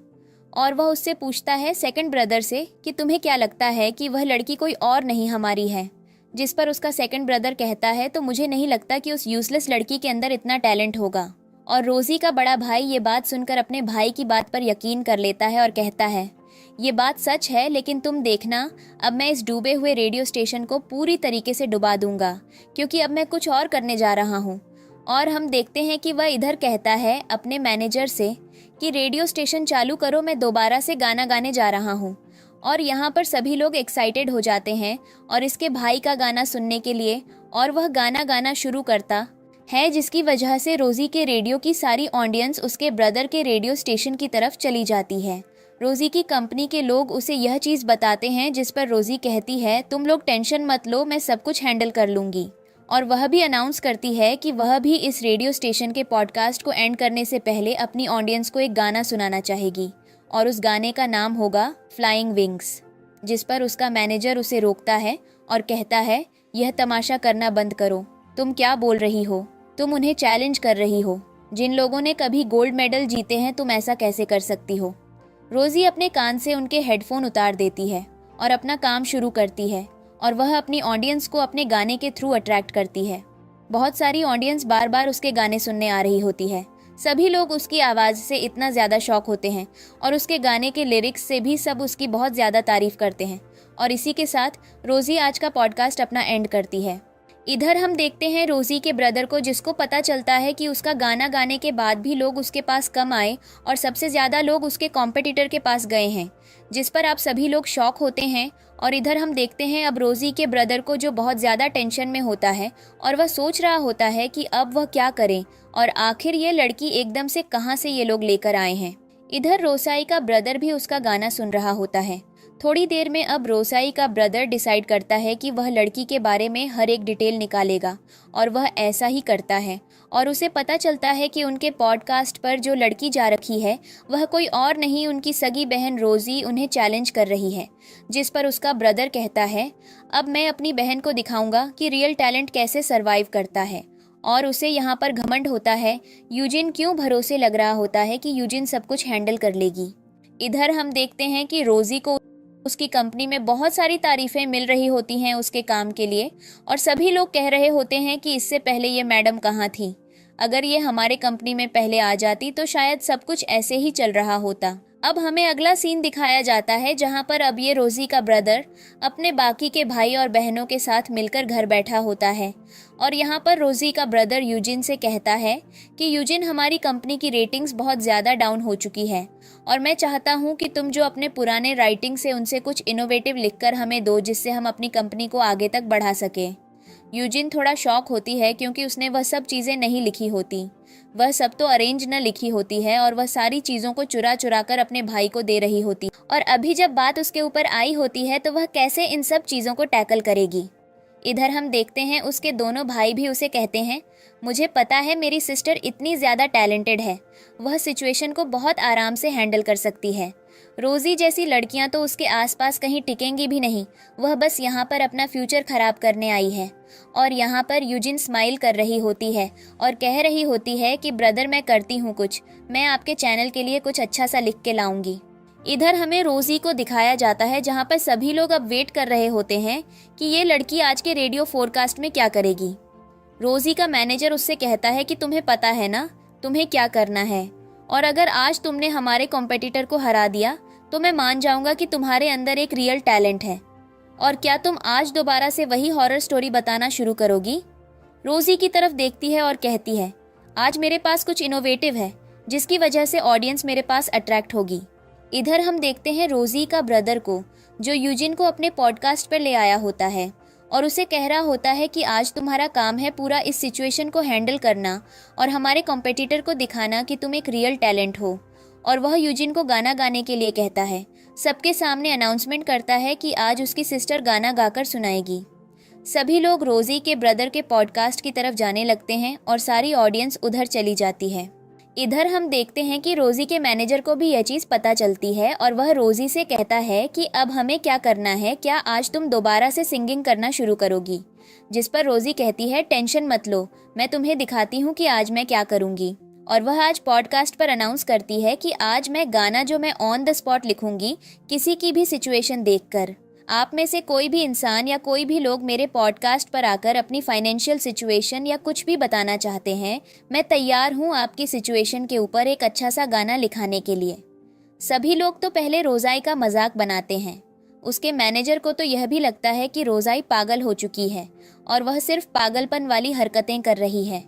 और वह उससे पूछता है सेकंड ब्रदर से कि तुम्हें क्या लगता है कि वह लड़की कोई और नहीं हमारी है। जिस पर उसका सेकंड ब्रदर कहता है, तो मुझे नहीं लगता कि उस यूजलेस लड़की के अंदर इतना टैलेंट होगा। और रोजी का बड़ा भाई ये बात सुनकर अपने भाई की बात पर यकीन कर लेता है और कहता है, ये बात सच है, लेकिन तुम देखना, अब मैं इस डूबे हुए रेडियो स्टेशन को पूरी तरीके से डुबा दूंगा, क्योंकि अब मैं कुछ और करने जा रहा हूँ। और हम देखते हैं कि वह इधर कहता है अपने मैनेजर से कि रेडियो स्टेशन चालू करो, मैं दोबारा से गाना गाने जा रहा हूँ। और यहाँ पर सभी लोग एक्साइटेड हो जाते हैं और इसके भाई का गाना सुनने के लिए, और वह गाना गाना शुरू करता है, जिसकी वजह से रोजी के रेडियो की सारी ऑडियंस उसके ब्रदर के रेडियो स्टेशन की तरफ चली जाती है। रोजी की कंपनी के लोग उसे यह चीज़ बताते हैं, जिस पर रोजी कहती है, तुम लोग टेंशन मत लो, मैं सब कुछ हैंडल कर लूँगी। और वह भी अनाउंस करती है कि वह भी इस रेडियो स्टेशन के पॉडकास्ट को एंड करने से पहले अपनी ऑडियंस को एक गाना सुनाना चाहेगी और उस गाने का नाम होगा फ्लाइंग विंग्स। जिस पर उसका मैनेजर उसे रोकता है और कहता है, यह तमाशा करना बंद करो, तुम क्या बोल रही हो? तुम उन्हें चैलेंज कर रही हो। जिन लोगों ने कभी गोल्ड मेडल जीते हैं, तुम ऐसा कैसे कर सकती हो? रोजी अपने कान से उनके हेडफोन उतार देती है और अपना काम शुरू करती है और वह अपनी ऑडियंस को अपने गाने के थ्रू अट्रैक्ट करती है। बहुत सारी ऑडियंस बार बार उसके गाने सुनने आ रही होती है। सभी लोग उसकी आवाज़ से इतना ज़्यादा शॉक होते हैं और उसके गाने के लिरिक्स से भी सब उसकी बहुत ज़्यादा तारीफ करते हैं। और इसी के साथ रोजी आज का पॉडकास्ट अपना एंड करती है। इधर हम देखते हैं रोजी के ब्रदर को, जिसको पता चलता है कि उसका गाना गाने के बाद भी लोग उसके पास कम आए और सबसे ज़्यादा लोग उसके कॉम्पिटिटर के पास गए हैं, जिस पर आप सभी लोग शॉक होते हैं। और इधर हम देखते हैं अब रोजी के ब्रदर को, जो बहुत ज़्यादा टेंशन में होता है और वह सोच रहा होता है कि अब वह क्या करें और आखिर ये लड़की एकदम से कहाँ से ये लोग लेकर आए हैं। इधर रोसाई का ब्रदर भी उसका गाना सुन रहा होता है। थोड़ी देर में अब रोसाई का ब्रदर डिसाइड करता है कि वह लड़की के बारे में हर एक डिटेल निकालेगा और वह ऐसा ही करता है। और उसे पता चलता है कि उनके पॉडकास्ट पर जो लड़की जा रखी है वह कोई और नहीं, उनकी सगी बहन रोजी उन्हें चैलेंज कर रही है। जिस पर उसका ब्रदर कहता है, अब मैं अपनी बहन को दिखाऊंगा कि रियल टैलेंट कैसे सर्वाइव करता है। और उसे यहाँ पर घमंड होता है। यूजिन क्यों भरोसे लग रहा होता है कि यूजिन सब कुछ हैंडल कर लेगी। इधर हम देखते हैं कि रोजी को उसकी कंपनी में बहुत सारी तारीफें मिल रही होती हैं उसके काम के लिए, और सभी लोग कह रहे होते हैं कि इससे पहले ये मैडम कहाँ थी। अगर ये हमारे कंपनी में पहले आ जाती तो शायद सब कुछ ऐसे ही चल रहा होता। अब हमें अगला सीन दिखाया जाता है, जहां पर अब ये रोजी का ब्रदर अपने बाकी के भाई और बहनों के साथ मिलकर घर बैठा होता है। और यहाँ पर रोजी का ब्रदर यूजिन से कहता है कि यूजिन, हमारी कंपनी की रेटिंग्स बहुत ज़्यादा डाउन हो चुकी है और मैं चाहता हूँ कि तुम जो अपने पुराने राइटिंग से उनसे कुछ इनोवेटिव लिखकर हमें दो, जिससे हम अपनी कंपनी को आगे तक बढ़ा सकें। यूजिन थोड़ा शॉक होती है क्योंकि उसने वह सब चीज़ें नहीं लिखी होती, वह सब तो अरेंज न लिखी होती है और वह सारी चीज़ों को चुरा चुरा कर अपने भाई को दे रही होती। और अभी जब बात उसके ऊपर आई होती है तो वह कैसे इन सब चीज़ों को टैकल करेगी। इधर हम देखते हैं उसके दोनों भाई भी उसे कहते हैं, मुझे पता है मेरी सिस्टर इतनी ज़्यादा टैलेंटेड है, वह सिचुएशन को बहुत आराम से हैंडल कर सकती है। रोजी जैसी लड़कियां तो उसके आसपास कहीं टिकेंगी भी नहीं, वह बस यहाँ पर अपना फ्यूचर खराब करने आई है। और यहाँ पर यूजिन स्माइल कर रही होती है और कह रही होती है कि ब्रदर, मैं करती हूँ कुछ, मैं आपके चैनल के लिए कुछ अच्छा सा लिख के लाऊंगी। इधर हमें रोजी को दिखाया जाता है, जहाँ पर सभी लोग अब वेट कर रहे होते हैं कि ये लड़की आज के रेडियो फोरकास्ट में क्या करेगी। रोजी का मैनेजर उससे कहता है कि तुम्हें पता है ना तुम्हें क्या करना है, और अगर आज तुमने हमारे कॉम्पिटिटर को हरा दिया तो मैं मान जाऊंगा कि तुम्हारे अंदर एक रियल टैलेंट है। और क्या तुम आज दोबारा से वही हॉरर स्टोरी बताना शुरू करोगी। रोजी की तरफ देखती है और कहती है, आज मेरे पास कुछ इनोवेटिव है जिसकी वजह से ऑडियंस मेरे पास अट्रैक्ट होगी। इधर हम देखते हैं रोजी का ब्रदर को, जो यूजिन को अपने पॉडकास्ट पर ले आया होता है और उसे कह रहा होता है कि आज तुम्हारा काम है पूरा इस सिचुएशन को हैंडल करना और हमारे कॉम्पिटिटर को दिखाना कि तुम एक रियल टैलेंट हो। और वह यूजिन को गाना गाने के लिए कहता है, सबके सामने अनाउंसमेंट करता है कि आज उसकी सिस्टर गाना गाकर सुनाएगी। सभी लोग रोजी के ब्रदर के पॉडकास्ट की तरफ जाने लगते हैं और सारी ऑडियंस उधर चली जाती है। इधर हम देखते हैं कि रोजी के मैनेजर को भी यह चीज़ पता चलती है और वह रोजी से कहता है कि अब हमें क्या करना है, क्या आज तुम दोबारा से सिंगिंग करना शुरू करोगी। जिस पर रोजी कहती है, टेंशन मत लो, मैं तुम्हें दिखाती हूँ कि आज मैं क्या करूँगी। और वह आज पॉडकास्ट पर अनाउंस करती है कि आज मैं गाना जो मैं ऑन द स्पॉट लिखूंगी, किसी की भी सिचुएशन देखकर, आप में से कोई भी इंसान या कोई भी लोग मेरे पॉडकास्ट पर आकर अपनी फाइनेंशियल सिचुएशन या कुछ भी बताना चाहते हैं, मैं तैयार हूँ आपकी सिचुएशन के ऊपर एक अच्छा सा गाना लिखाने के लिए। सभी लोग तो पहले रोज़ाई का मजाक बनाते हैं। उसके मैनेजर को तो यह भी लगता है कि रोज़ाई पागल हो चुकी है और वह सिर्फ पागलपन वाली हरकतें कर रही है।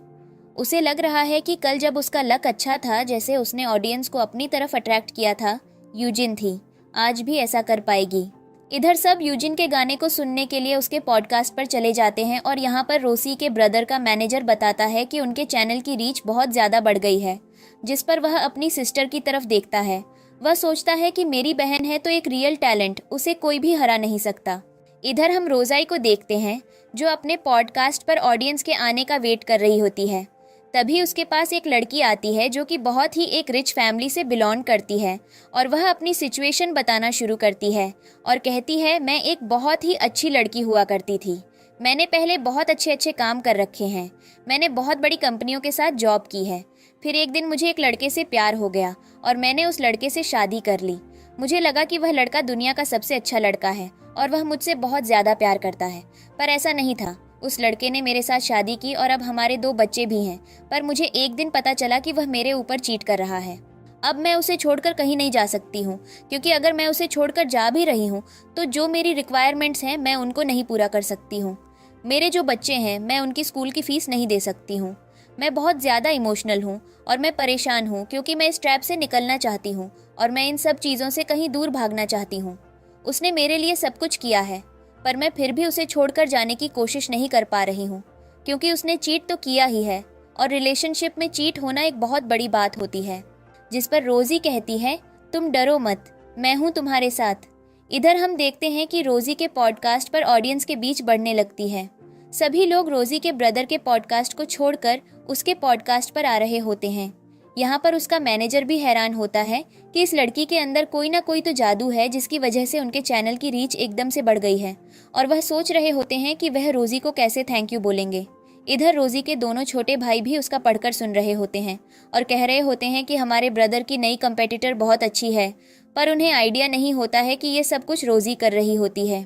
उसे लग रहा है कि कल जब उसका लक अच्छा था, जैसे उसने ऑडियंस को अपनी तरफ अट्रैक्ट किया था, यूजिन थी, आज भी ऐसा कर पाएगी। इधर सब यूजिन के गाने को सुनने के लिए उसके पॉडकास्ट पर चले जाते हैं और यहाँ पर रोसी के ब्रदर का मैनेजर बताता है कि उनके चैनल की रीच बहुत ज़्यादा बढ़ गई है। जिस पर वह अपनी सिस्टर की तरफ देखता है। वह सोचता है कि मेरी बहन है तो एक रियल टैलेंट, उसे कोई भी हरा नहीं सकता। इधर हम रोज़ाई को देखते हैं जो अपने पॉडकास्ट पर ऑडियंस के आने का वेट कर रही होती है। तभी उसके पास एक लड़की आती है जो कि बहुत ही एक रिच फैमिली से बिलोंग करती है और वह अपनी सिचुएशन बताना शुरू करती है और कहती है, मैं एक बहुत ही अच्छी लड़की हुआ करती थी, मैंने पहले बहुत अच्छे अच्छे काम कर रखे हैं, मैंने बहुत बड़ी कंपनियों के साथ जॉब की है, फिर एक दिन मुझे एक लड़के से प्यार हो गया और मैंने उस लड़के से शादी कर ली। मुझे लगा कि वह लड़का दुनिया का सबसे अच्छा लड़का है और वह मुझसे बहुत ज़्यादा प्यार करता है, पर ऐसा नहीं था। उस लड़के ने मेरे साथ शादी की और अब हमारे 2 बच्चे भी हैं, पर मुझे एक दिन पता चला कि वह मेरे ऊपर चीट कर रहा है। अब मैं उसे छोड़कर कहीं नहीं जा सकती हूँ, क्योंकि अगर मैं उसे छोड़कर जा भी रही हूँ तो जो मेरी रिक्वायरमेंट्स हैं मैं उनको नहीं पूरा कर सकती हूँ। मेरे जो बच्चे हैं, मैं उनकी स्कूल की फ़ीस नहीं दे सकती हूँ। मैं बहुत ज़्यादा इमोशनल हूँ और मैं परेशान हूँ क्योंकि मैं इस ट्रैप से निकलना चाहती हूँ और मैं इन सब चीज़ों से कहीं दूर भागना चाहती हूँ। उसने मेरे लिए सब कुछ किया है, पर मैं फिर भी उसे छोड़कर जाने की कोशिश नहीं कर पा रही हूँ क्योंकि उसने चीट तो किया ही है और रिलेशनशिप में चीट होना एक बहुत बड़ी बात होती है। जिस पर रोज़ी कहती है, तुम डरो मत, मैं हूँ तुम्हारे साथ। इधर हम देखते हैं कि रोज़ी के पॉडकास्ट पर ऑडियंस के बीच बढ़ने लगती है। सभी लोग रोज़ी के ब्रदर के पॉडकास्ट को छोड़कर उसके पॉडकास्ट पर आ रहे होते हैं। यहाँ पर उसका मैनेजर भी हैरान होता है कि इस लड़की के अंदर कोई ना कोई तो जादू है जिसकी वजह से उनके चैनल की रीच एकदम से बढ़ गई है और वह सोच रहे होते हैं कि वह रोज़ी को कैसे थैंक यू बोलेंगे। इधर रोज़ी के दोनों छोटे भाई भी उसका पढ़कर सुन रहे होते हैं और कह रहे होते हैं कि हमारे ब्रदर की नई कंपेटिटर बहुत अच्छी है, पर उन्हें आइडिया नहीं होता है कि ये सब कुछ रोज़ी कर रही होती है।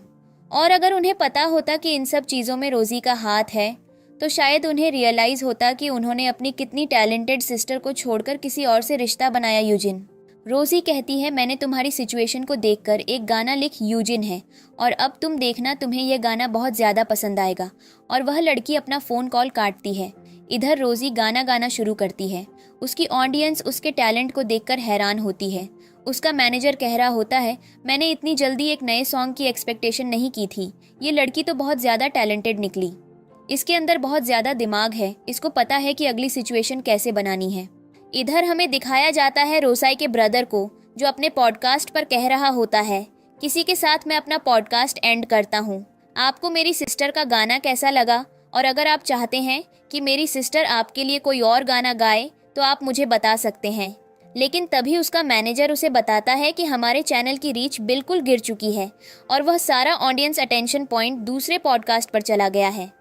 और अगर उन्हें पता होता कि इन सब चीज़ों में रोज़ी का हाथ है तो शायद उन्हें रियलाइज़ होता कि उन्होंने अपनी कितनी टैलेंटेड सिस्टर को छोड़कर किसी और से रिश्ता बनाया। यूजिन, रोज़ी कहती है, मैंने तुम्हारी सिचुएशन को देखकर एक गाना लिख यूजिन है और अब तुम देखना तुम्हें यह गाना बहुत ज़्यादा पसंद आएगा। और वह लड़की अपना फ़ोन कॉल काटती है। इधर रोज़ी गाना गाना शुरू करती है। उसकी ऑडियंस उसके टैलेंट को देखकर हैरान होती है। उसका मैनेजर कह रहा होता है, मैंने इतनी जल्दी एक नए सॉन्ग की एक्सपेक्टेशन नहीं की थी। ये लड़की तो बहुत ज़्यादा टैलेंटेड निकली। इसके अंदर बहुत ज़्यादा दिमाग है, इसको पता है कि अगली सिचुएशन कैसे बनानी है। इधर हमें दिखाया जाता है रोसाई के ब्रदर को, जो अपने पॉडकास्ट पर कह रहा होता है, किसी के साथ मैं अपना पॉडकास्ट एंड करता हूँ। आपको मेरी सिस्टर का गाना कैसा लगा? और अगर आप चाहते हैं कि मेरी सिस्टर आपके लिए कोई और गाना गाए तो आप मुझे बता सकते हैं। लेकिन तभी उसका मैनेजर उसे बताता है कि हमारे चैनल की रीच बिल्कुल गिर चुकी है और वह सारा ऑडियंस अटेंशन पॉइंट दूसरे पॉडकास्ट पर चला गया है।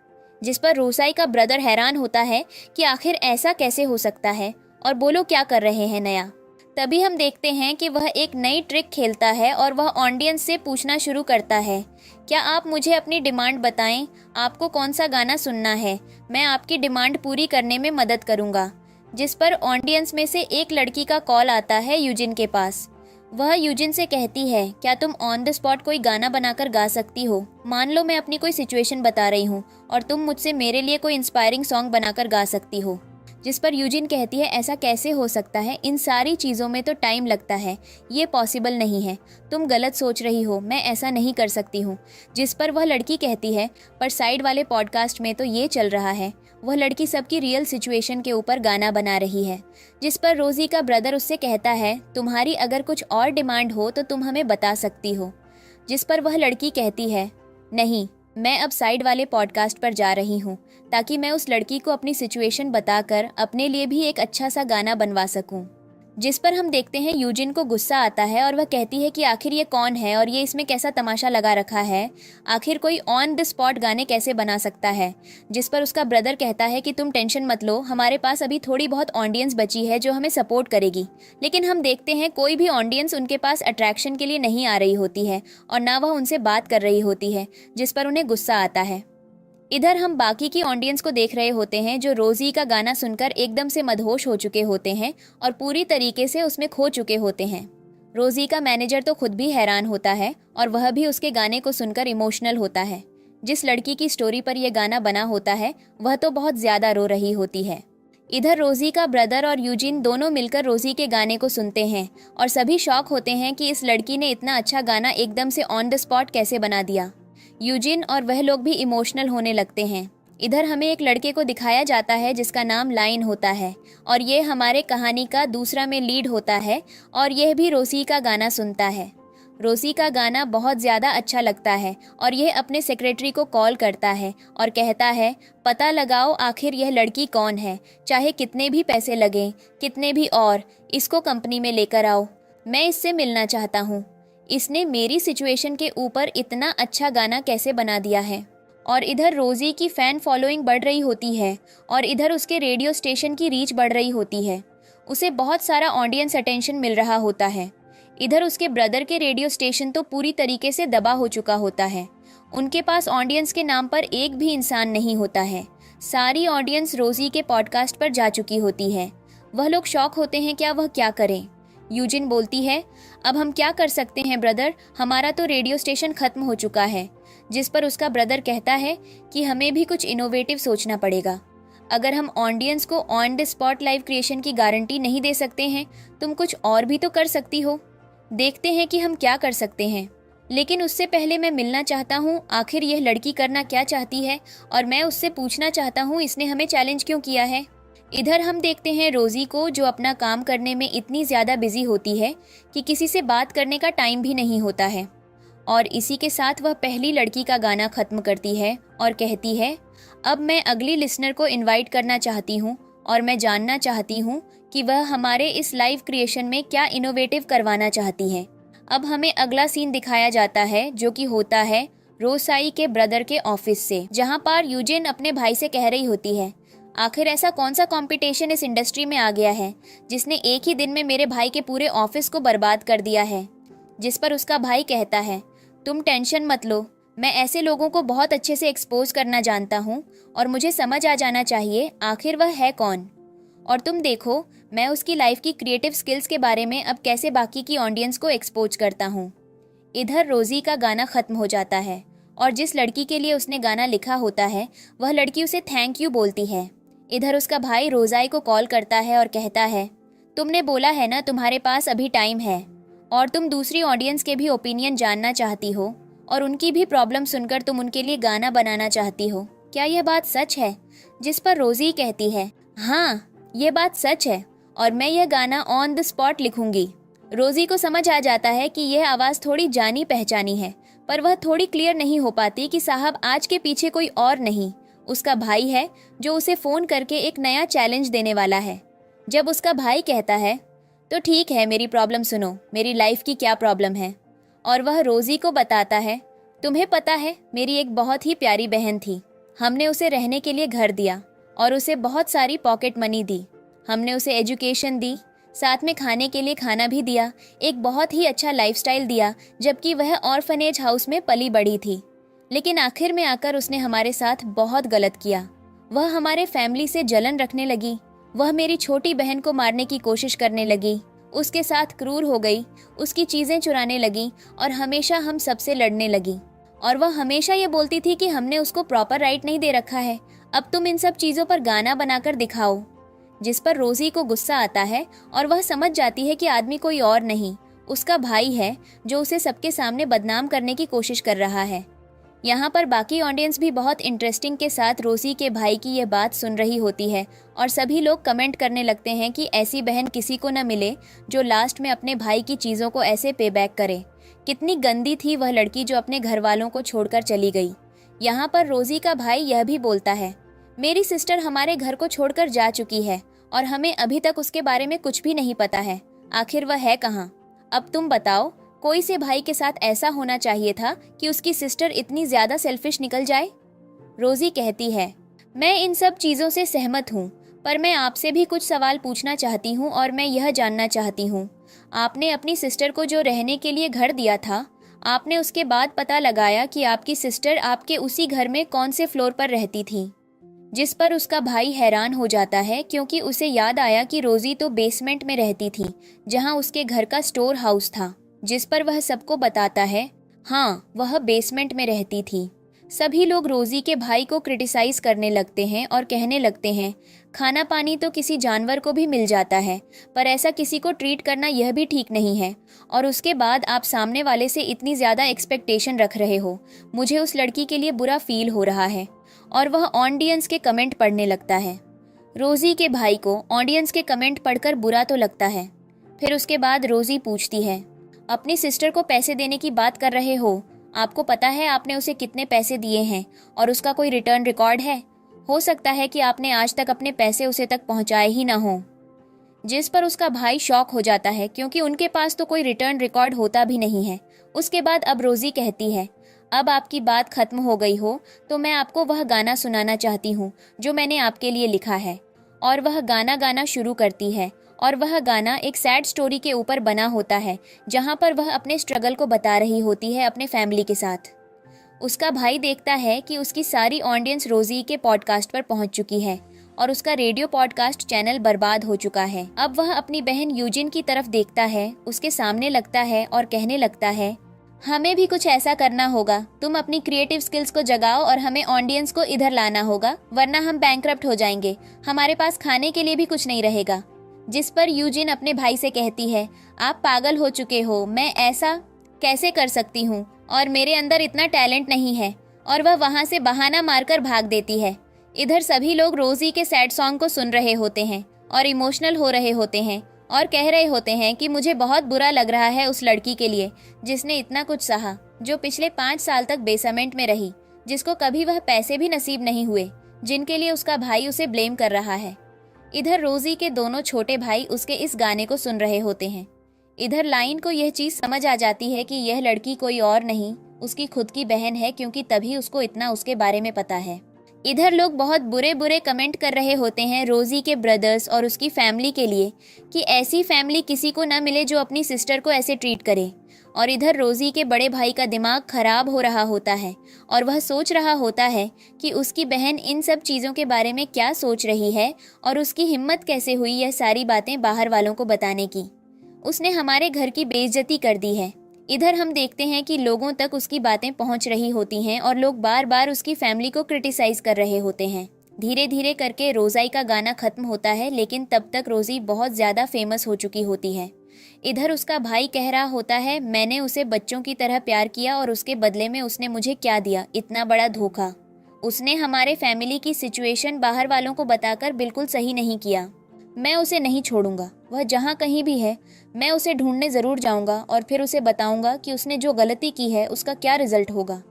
जिस पर रोसाई का ब्रदर हैरान होता है कि आखिर ऐसा कैसे हो सकता है और बोलो क्या कर रहे हैं नया। तभी हम देखते हैं कि वह एक नई ट्रिक खेलता है और वह ऑडियंस से पूछना शुरू करता है, क्या आप मुझे अपनी डिमांड बताएं, आपको कौन सा गाना सुनना है, मैं आपकी डिमांड पूरी करने में मदद करूंगा। जिस पर ऑडियंस में से एक लड़की का कॉल आता है यूजिन के पास। वह यूजिन से कहती है, क्या तुम ऑन द स्पॉट कोई गाना बनाकर गा सकती हो? मान लो मैं अपनी कोई सिचुएशन बता रही हूँ और तुम मुझसे मेरे लिए कोई इंस्पायरिंग सॉन्ग बनाकर गा सकती हो। जिस पर यूजिन कहती है, ऐसा कैसे हो सकता है, इन सारी चीज़ों में तो टाइम लगता है, ये पॉसिबल नहीं है, तुम गलत सोच रही हो, मैं ऐसा नहीं कर सकती हूँ। जिस पर वह लड़की कहती है, पर साइड वाले पॉडकास्ट में तो ये चल रहा है। वह लड़की सबकी रियल सिचुएशन के ऊपर गाना बना रही है। जिस पर रोज़ी का ब्रदर उससे कहता है, तुम्हारी अगर कुछ और डिमांड हो तो तुम हमें बता सकती हो। जिस पर वह लड़की कहती है, नहीं, मैं अब साइड वाले पॉडकास्ट पर जा रही हूँ ताकि मैं उस लड़की को अपनी सिचुएशन बताकर अपने लिए भी एक अच्छा सा गाना बनवा सकूँ। जिस पर हम देखते हैं यूजिन को गुस्सा आता है और वह कहती है कि आखिर ये कौन है और ये इसमें कैसा तमाशा लगा रखा है, आखिर कोई ऑन द स्पॉट गाने कैसे बना सकता है। जिस पर उसका ब्रदर कहता है कि तुम टेंशन मत लो, हमारे पास अभी थोड़ी बहुत ऑडियंस बची है जो हमें सपोर्ट करेगी। लेकिन हम देखते हैं कोई भी ऑडियंस उनके पास अट्रैक्शन के लिए नहीं आ रही होती है और ना वह उनसे बात कर रही होती है, जिस पर उन्हें गुस्सा आता है। इधर हम बाकी की ऑडियंस को देख रहे होते हैं जो रोज़ी का गाना सुनकर एकदम से मदहोश हो चुके होते हैं और पूरी तरीके से उसमें खो चुके होते हैं। रोज़ी का मैनेजर तो खुद भी हैरान होता है और वह भी उसके गाने को सुनकर इमोशनल होता है। जिस लड़की की स्टोरी पर यह गाना बना होता है वह तो बहुत ज़्यादा रो रही होती है। इधर रोज़ी का ब्रदर और यूजिन दोनों मिलकर रोज़ी के गाने को सुनते हैं और सभी शॉक होते हैं कि इस लड़की ने इतना अच्छा गाना एकदम से ऑन द स्पॉट कैसे बना दिया। यूजिन और वह लोग भी इमोशनल होने लगते हैं। इधर हमें एक लड़के को दिखाया जाता है जिसका नाम लाइन होता है और ये हमारे कहानी का दूसरा में लीड होता है और यह भी रोज़ी का गाना सुनता है। रोज़ी का गाना बहुत ज़्यादा अच्छा लगता है और यह अपने सेक्रेटरी को कॉल करता है और कहता है, पता लगाओ आखिर यह लड़की कौन है, चाहे कितने भी पैसे लगें, कितने भी, और इसको कंपनी में लेकर आओ, मैं इससे मिलना चाहता हूँ। इसने मेरी सिचुएशन के ऊपर इतना अच्छा गाना कैसे बना दिया है। और इधर रोज़ी की फ़ैन फॉलोइंग बढ़ रही होती है और इधर उसके रेडियो स्टेशन की रीच बढ़ रही होती है। उसे बहुत सारा ऑडियंस अटेंशन मिल रहा होता है। इधर उसके ब्रदर के रेडियो स्टेशन तो पूरी तरीके से दबा हो चुका होता है। उनके पास ऑडियंस के नाम पर एक भी इंसान नहीं होता है। सारी ऑडियंस रोज़ी के पॉडकास्ट पर जा चुकी होती है। वह लोग शॉक होते हैं, क्या वह क्या करें। यूजिन बोलती है, अब हम क्या कर सकते हैं ब्रदर, हमारा तो रेडियो स्टेशन ख़त्म हो चुका है। जिस पर उसका ब्रदर कहता है कि हमें भी कुछ इनोवेटिव सोचना पड़ेगा। अगर हम ऑडियंस को on the spot live creation की गारंटी नहीं दे सकते हैं, तुम कुछ और भी तो कर सकती हो। देखते हैं कि हम क्या कर सकते हैं। लेकिन उससे पहले मैं मिलना चाहता हूँ आखिर यह लड़की करना क्या चाहती है, और मैं उससे पूछना चाहता हूँ इसने हमें चैलेंज क्यों किया है। इधर हम देखते हैं रोजी को, जो अपना काम करने में इतनी ज़्यादा बिजी होती है कि किसी से बात करने का टाइम भी नहीं होता है। और इसी के साथ वह पहली लड़की का गाना ख़त्म करती है और कहती है, अब मैं अगली लिसनर को इनवाइट करना चाहती हूँ और मैं जानना चाहती हूँ कि वह हमारे इस लाइव क्रिएशन में क्या इनोवेटिव करवाना चाहती है। अब हमें अगला सीन दिखाया जाता है जो कि होता है रोसाई के ब्रदर के ऑफिस से, जहाँ पर यूजिन अपने भाई से कह रही होती है, आखिर ऐसा कौन सा कंपटीशन इस इंडस्ट्री में आ गया है जिसने एक ही दिन में मेरे भाई के पूरे ऑफिस को बर्बाद कर दिया है। जिस पर उसका भाई कहता है, तुम टेंशन मत लो, मैं ऐसे लोगों को बहुत अच्छे से एक्सपोज करना जानता हूँ और मुझे समझ आ जाना चाहिए आखिर वह है कौन। और तुम देखो मैं उसकी लाइफ की क्रिएटिव स्किल्स के बारे में अब कैसे बाकी की ऑडियंस को एक्सपोज करता हूँ। इधर रोजी का गाना ख़त्म हो जाता है और जिस लड़की के लिए उसने गाना लिखा होता है वह लड़की उसे थैंक यू बोलती है। इधर उसका भाई रोज़ाई को कॉल करता है और कहता है, तुमने बोला है ना तुम्हारे पास अभी टाइम है और तुम दूसरी ऑडियंस के भी ओपिनियन जानना चाहती हो और उनकी भी प्रॉब्लम सुनकर तुम उनके लिए गाना बनाना चाहती हो। क्या यह बात सच है? जिस पर रोजी कहती है, हाँ ये बात सच है और मैं यह गाना ऑन द स्पॉट लिखूंगी। रोजी को समझ आ जाता है कि यह आवाज़ थोड़ी जानी पहचानी है, पर वह थोड़ी क्लियर नहीं हो पाती कि साहब आज के पीछे कोई और नहीं, उसका भाई है जो उसे फ़ोन करके एक नया चैलेंज देने वाला है। जब उसका भाई कहता है, तो ठीक है मेरी प्रॉब्लम सुनो, मेरी लाइफ की क्या प्रॉब्लम है। और वह रोजी को बताता है, तुम्हें पता है मेरी एक बहुत ही प्यारी बहन थी, हमने उसे रहने के लिए घर दिया और उसे बहुत सारी पॉकेट मनी दी, हमने उसे एजुकेशन दी, साथ में खाने के लिए खाना भी दिया, एक बहुत ही अच्छा लाइफस्टाइल दिया, जबकि वह ऑर्फनेज हाउस में पली बड़ी थी। लेकिन आखिर में आकर उसने हमारे साथ बहुत गलत किया। वह हमारे फैमिली से जलन रखने लगी, वह मेरी छोटी बहन को मारने की कोशिश करने लगी, उसके साथ क्रूर हो गई, उसकी चीज़ें चुराने लगी और हमेशा हम सबसे लड़ने लगी। और वह हमेशा ये बोलती थी कि हमने उसको प्रॉपर राइट नहीं दे रखा है, अब तुम इन सब चीज़ों पर गाना बनाकर दिखाओ। जिस पर रोजी को गुस्सा आता है और वह समझ जाती है कि आदमी कोई और नहीं, उसका भाई है जो उसे सबके सामने बदनाम करने की कोशिश कर रहा है। यहाँ पर बाकी ऑडियंस भी बहुत इंटरेस्टिंग के साथ रोजी के भाई की ये बात सुन रही होती है और सभी लोग कमेंट करने लगते हैं कि ऐसी बहन किसी को न मिले जो लास्ट में अपने भाई की चीज़ों को ऐसे पे बैक करे। कितनी गंदी थी वह लड़की जो अपने घर वालों को छोड़कर चली गई। यहाँ पर रोजी का भाई यह भी बोलता है, मेरी सिस्टर हमारे घर को छोड़कर जा चुकी है और हमें अभी तक उसके बारे में कुछ भी नहीं पता है, आखिर वह है कहाँ। अब तुम बताओ, कोई से भाई के साथ ऐसा होना चाहिए था कि उसकी सिस्टर इतनी ज़्यादा सेल्फिश निकल जाए। रोजी कहती है, मैं इन सब चीज़ों से सहमत हूँ, पर मैं आपसे भी कुछ सवाल पूछना चाहती हूँ और मैं यह जानना चाहती हूँ, आपने अपनी सिस्टर को जो रहने के लिए घर दिया था, आपने उसके बाद पता लगाया कि आपकी सिस्टर आपके उसी घर में कौन से फ्लोर पर रहती थी। जिस पर उसका भाई हैरान हो जाता है क्योंकि उसे याद आया कि रोजी तो बेसमेंट में रहती थी जहाँ उसके घर का स्टोर हाउस था। जिस पर वह सबको बताता है, हाँ वह बेसमेंट में रहती थी। सभी लोग रोजी के भाई को क्रिटिसाइज करने लगते हैं और कहने लगते हैं, खाना पानी तो किसी जानवर को भी मिल जाता है, पर ऐसा किसी को ट्रीट करना यह भी ठीक नहीं है। और उसके बाद आप सामने वाले से इतनी ज़्यादा एक्सपेक्टेशन रख रहे हो, मुझे उस लड़की के लिए बुरा फील हो रहा है। और वह ऑडियंस के कमेंट पढ़ने लगता है। रोजी के भाई को ऑडियंस के कमेंट पढ़कर बुरा तो लगता है। फिर उसके बाद रोजी पूछती है, अपनी सिस्टर को पैसे देने की बात कर रहे हो, आपको पता है आपने उसे कितने पैसे दिए हैं और उसका कोई रिटर्न रिकॉर्ड है? हो सकता है कि आपने आज तक अपने पैसे उसे तक पहुंचाए ही ना हो। जिस पर उसका भाई शॉक हो जाता है क्योंकि उनके पास तो कोई रिटर्न रिकॉर्ड होता भी नहीं है। उसके बाद अब रोजी कहती है, अब आपकी बात खत्म हो गई हो तो मैं आपको वह गाना सुनाना चाहती हूँ जो मैंने आपके लिए लिखा है। और वह गाना गाना शुरू करती है और वह गाना एक सैड स्टोरी के ऊपर बना होता है जहाँ पर वह अपने स्ट्रगल को बता रही होती है अपने फैमिली के साथ। उसका भाई देखता है कि उसकी सारी ऑडियंस रोजी के पॉडकास्ट पर पहुंच चुकी है और उसका रेडियो पॉडकास्ट चैनल बर्बाद हो चुका है। अब वह अपनी बहन यूजिन की तरफ देखता है, उसके सामने लगता है और कहने लगता है, हमें भी कुछ ऐसा करना होगा। तुम अपनी क्रिएटिव स्किल्स को जगाओ और हमें ऑडियंस को इधर लाना होगा, वरना हम बैंकरप्ट हो जाएंगे। हमारे पास खाने के लिए भी कुछ नहीं रहेगा। जिस पर यूजिन अपने भाई से कहती है, आप पागल हो चुके हो, मैं ऐसा कैसे कर सकती हूँ, और मेरे अंदर इतना टैलेंट नहीं है। और वह वहाँ से बहाना मारकर भाग देती है। इधर सभी लोग रोजी के सैड सॉन्ग को सुन रहे होते हैं और इमोशनल हो रहे होते हैं और कह रहे होते हैं कि मुझे बहुत बुरा लग रहा है उस लड़की के लिए जिसने इतना कुछ सहा, जो पिछले 5 साल तक बेसमेंट में रही, जिसको कभी वह पैसे भी नसीब नहीं हुए, जिनके लिए उसका भाई उसे ब्लेम कर रहा है। इधर रोजी के दोनों छोटे भाई उसके इस गाने को सुन रहे होते हैं। इधर लाइन को यह चीज समझ आ जाती है कि यह लड़की कोई और नहीं, उसकी खुद की बहन है, क्योंकि तभी उसको इतना उसके बारे में पता है। इधर लोग बहुत बुरे बुरे कमेंट कर रहे होते हैं रोजी के ब्रदर्स और उसकी फैमिली के लिए कि ऐसी फैमिली किसी को न मिले जो अपनी सिस्टर को ऐसे ट्रीट करे। और इधर रोजी के बड़े भाई का दिमाग खराब हो रहा होता है और वह सोच रहा होता है कि उसकी बहन इन सब चीज़ों के बारे में क्या सोच रही है और उसकी हिम्मत कैसे हुई यह सारी बातें बाहर वालों को बताने की। उसने हमारे घर की बेइज्जती कर दी है। इधर हम देखते हैं कि लोगों तक उसकी बातें पहुंच रही होती हैं और लोग बार बार उसकी फैमिली को क्रिटिसाइज कर रहे होते हैं। धीरे धीरे करके रोज़ाई का गाना खत्म होता है, लेकिन तब तक रोज़ी बहुत ज़्यादा फेमस हो चुकी होती है। इधर उसका भाई कह रहा होता है, मैंने उसे बच्चों की तरह प्यार किया और उसके बदले में उसने मुझे क्या दिया, इतना बड़ा धोखा। उसने हमारे फैमिली की सिचुएशन बाहर वालों को बताकर बिल्कुल सही नहीं किया। मैं उसे नहीं छोड़ूंगा, वह जहाँ कहीं भी है मैं उसे ढूंढने ज़रूर जाऊंगा और फिर उसे बताऊंगा कि उसने जो गलती की है उसका क्या रिजल्ट होगा।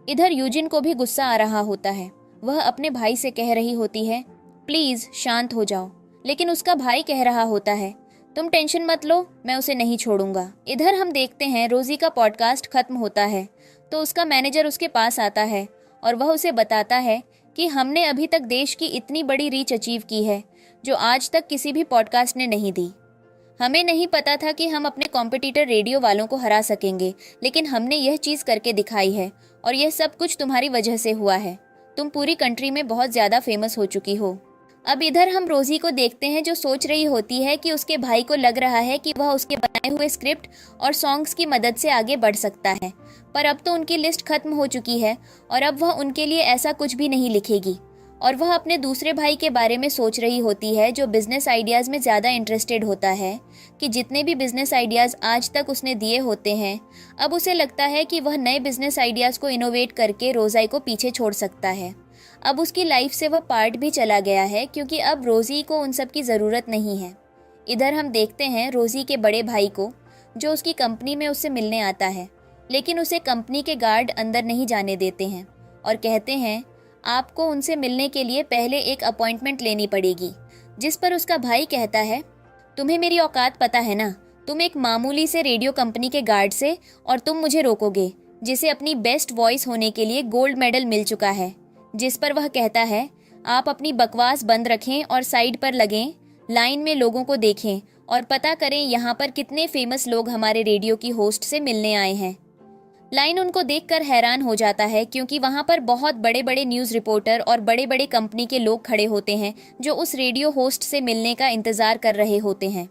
इधर यूजिन को भी गुस्सा आ रहा होता है। वह अपने भाई से कह रही होती है, प्लीज़ शांत हो जाओ, लेकिन उसका भाई कह रहा होता है, तुम टेंशन मत लो, मैं उसे नहीं छोड़ूंगा। इधर हम देखते हैं रोजी का पॉडकास्ट खत्म होता है तो उसका मैनेजर उसके पास आता है और वह उसे बताता है कि हमने अभी तक देश की इतनी बड़ी रीच अचीव की है जो आज तक किसी भी पॉडकास्ट ने नहीं दी। हमें नहीं पता था कि हम अपने कॉम्पिटिटर रेडियो वालों को हरा सकेंगे, लेकिन हमने यह चीज़ करके दिखाई है और यह सब कुछ तुम्हारी वजह से हुआ है। तुम पूरी कंट्री में बहुत ज़्यादा फेमस हो चुकी हो। अब इधर हम रोजी को देखते हैं जो सोच रही होती है कि उसके भाई को लग रहा है कि वह उसके बनाए हुए स्क्रिप्ट और सॉन्ग्स की मदद से आगे बढ़ सकता है, पर अब तो उनकी लिस्ट खत्म हो चुकी है और अब वह उनके लिए ऐसा कुछ भी नहीं लिखेगी। और वह अपने दूसरे भाई के बारे में सोच रही होती है जो बिजनेस आइडियाज़ में ज़्यादा इंटरेस्टेड होता है कि जितने भी बिजनेस आइडियाज़ आज तक उसने दिए होते हैं, अब उसे लगता है कि वह नए बिजनेस आइडियाज़ को इनोवेट करके रोज़ाई को पीछे छोड़ सकता है। अब उसकी लाइफ से वह पार्ट भी चला गया है क्योंकि अब रोज़ी को उन सब की ज़रूरत नहीं है। इधर हम देखते हैं रोज़ी के बड़े भाई को जो उसकी कंपनी में उससे मिलने आता है, लेकिन उसे कंपनी के गार्ड अंदर नहीं जाने देते हैं और कहते हैं आपको उनसे मिलने के लिए पहले एक अपॉइंटमेंट लेनी पड़ेगी। जिस पर उसका भाई कहता है, तुम्हें मेरी औकात पता है ना, तुम एक मामूली से रेडियो कंपनी के गार्ड से और तुम मुझे रोकोगे जिसे अपनी बेस्ट वॉइस होने के लिए गोल्ड मेडल मिल चुका है। जिस पर वह कहता है, आप अपनी बकवास बंद रखें और साइड पर लगें, लाइन में लोगों को देखें और पता करें यहाँ पर कितने फेमस लोग हमारे रेडियो की होस्ट से मिलने आए हैं। लाइन उनको देखकर हैरान हो जाता है क्योंकि वहाँ पर बहुत बड़े बड़े न्यूज़ रिपोर्टर और बड़े बड़े कंपनी के लोग खड़े होते हैं जो उस रेडियो होस्ट से मिलने का इंतज़ार कर रहे होते हैं।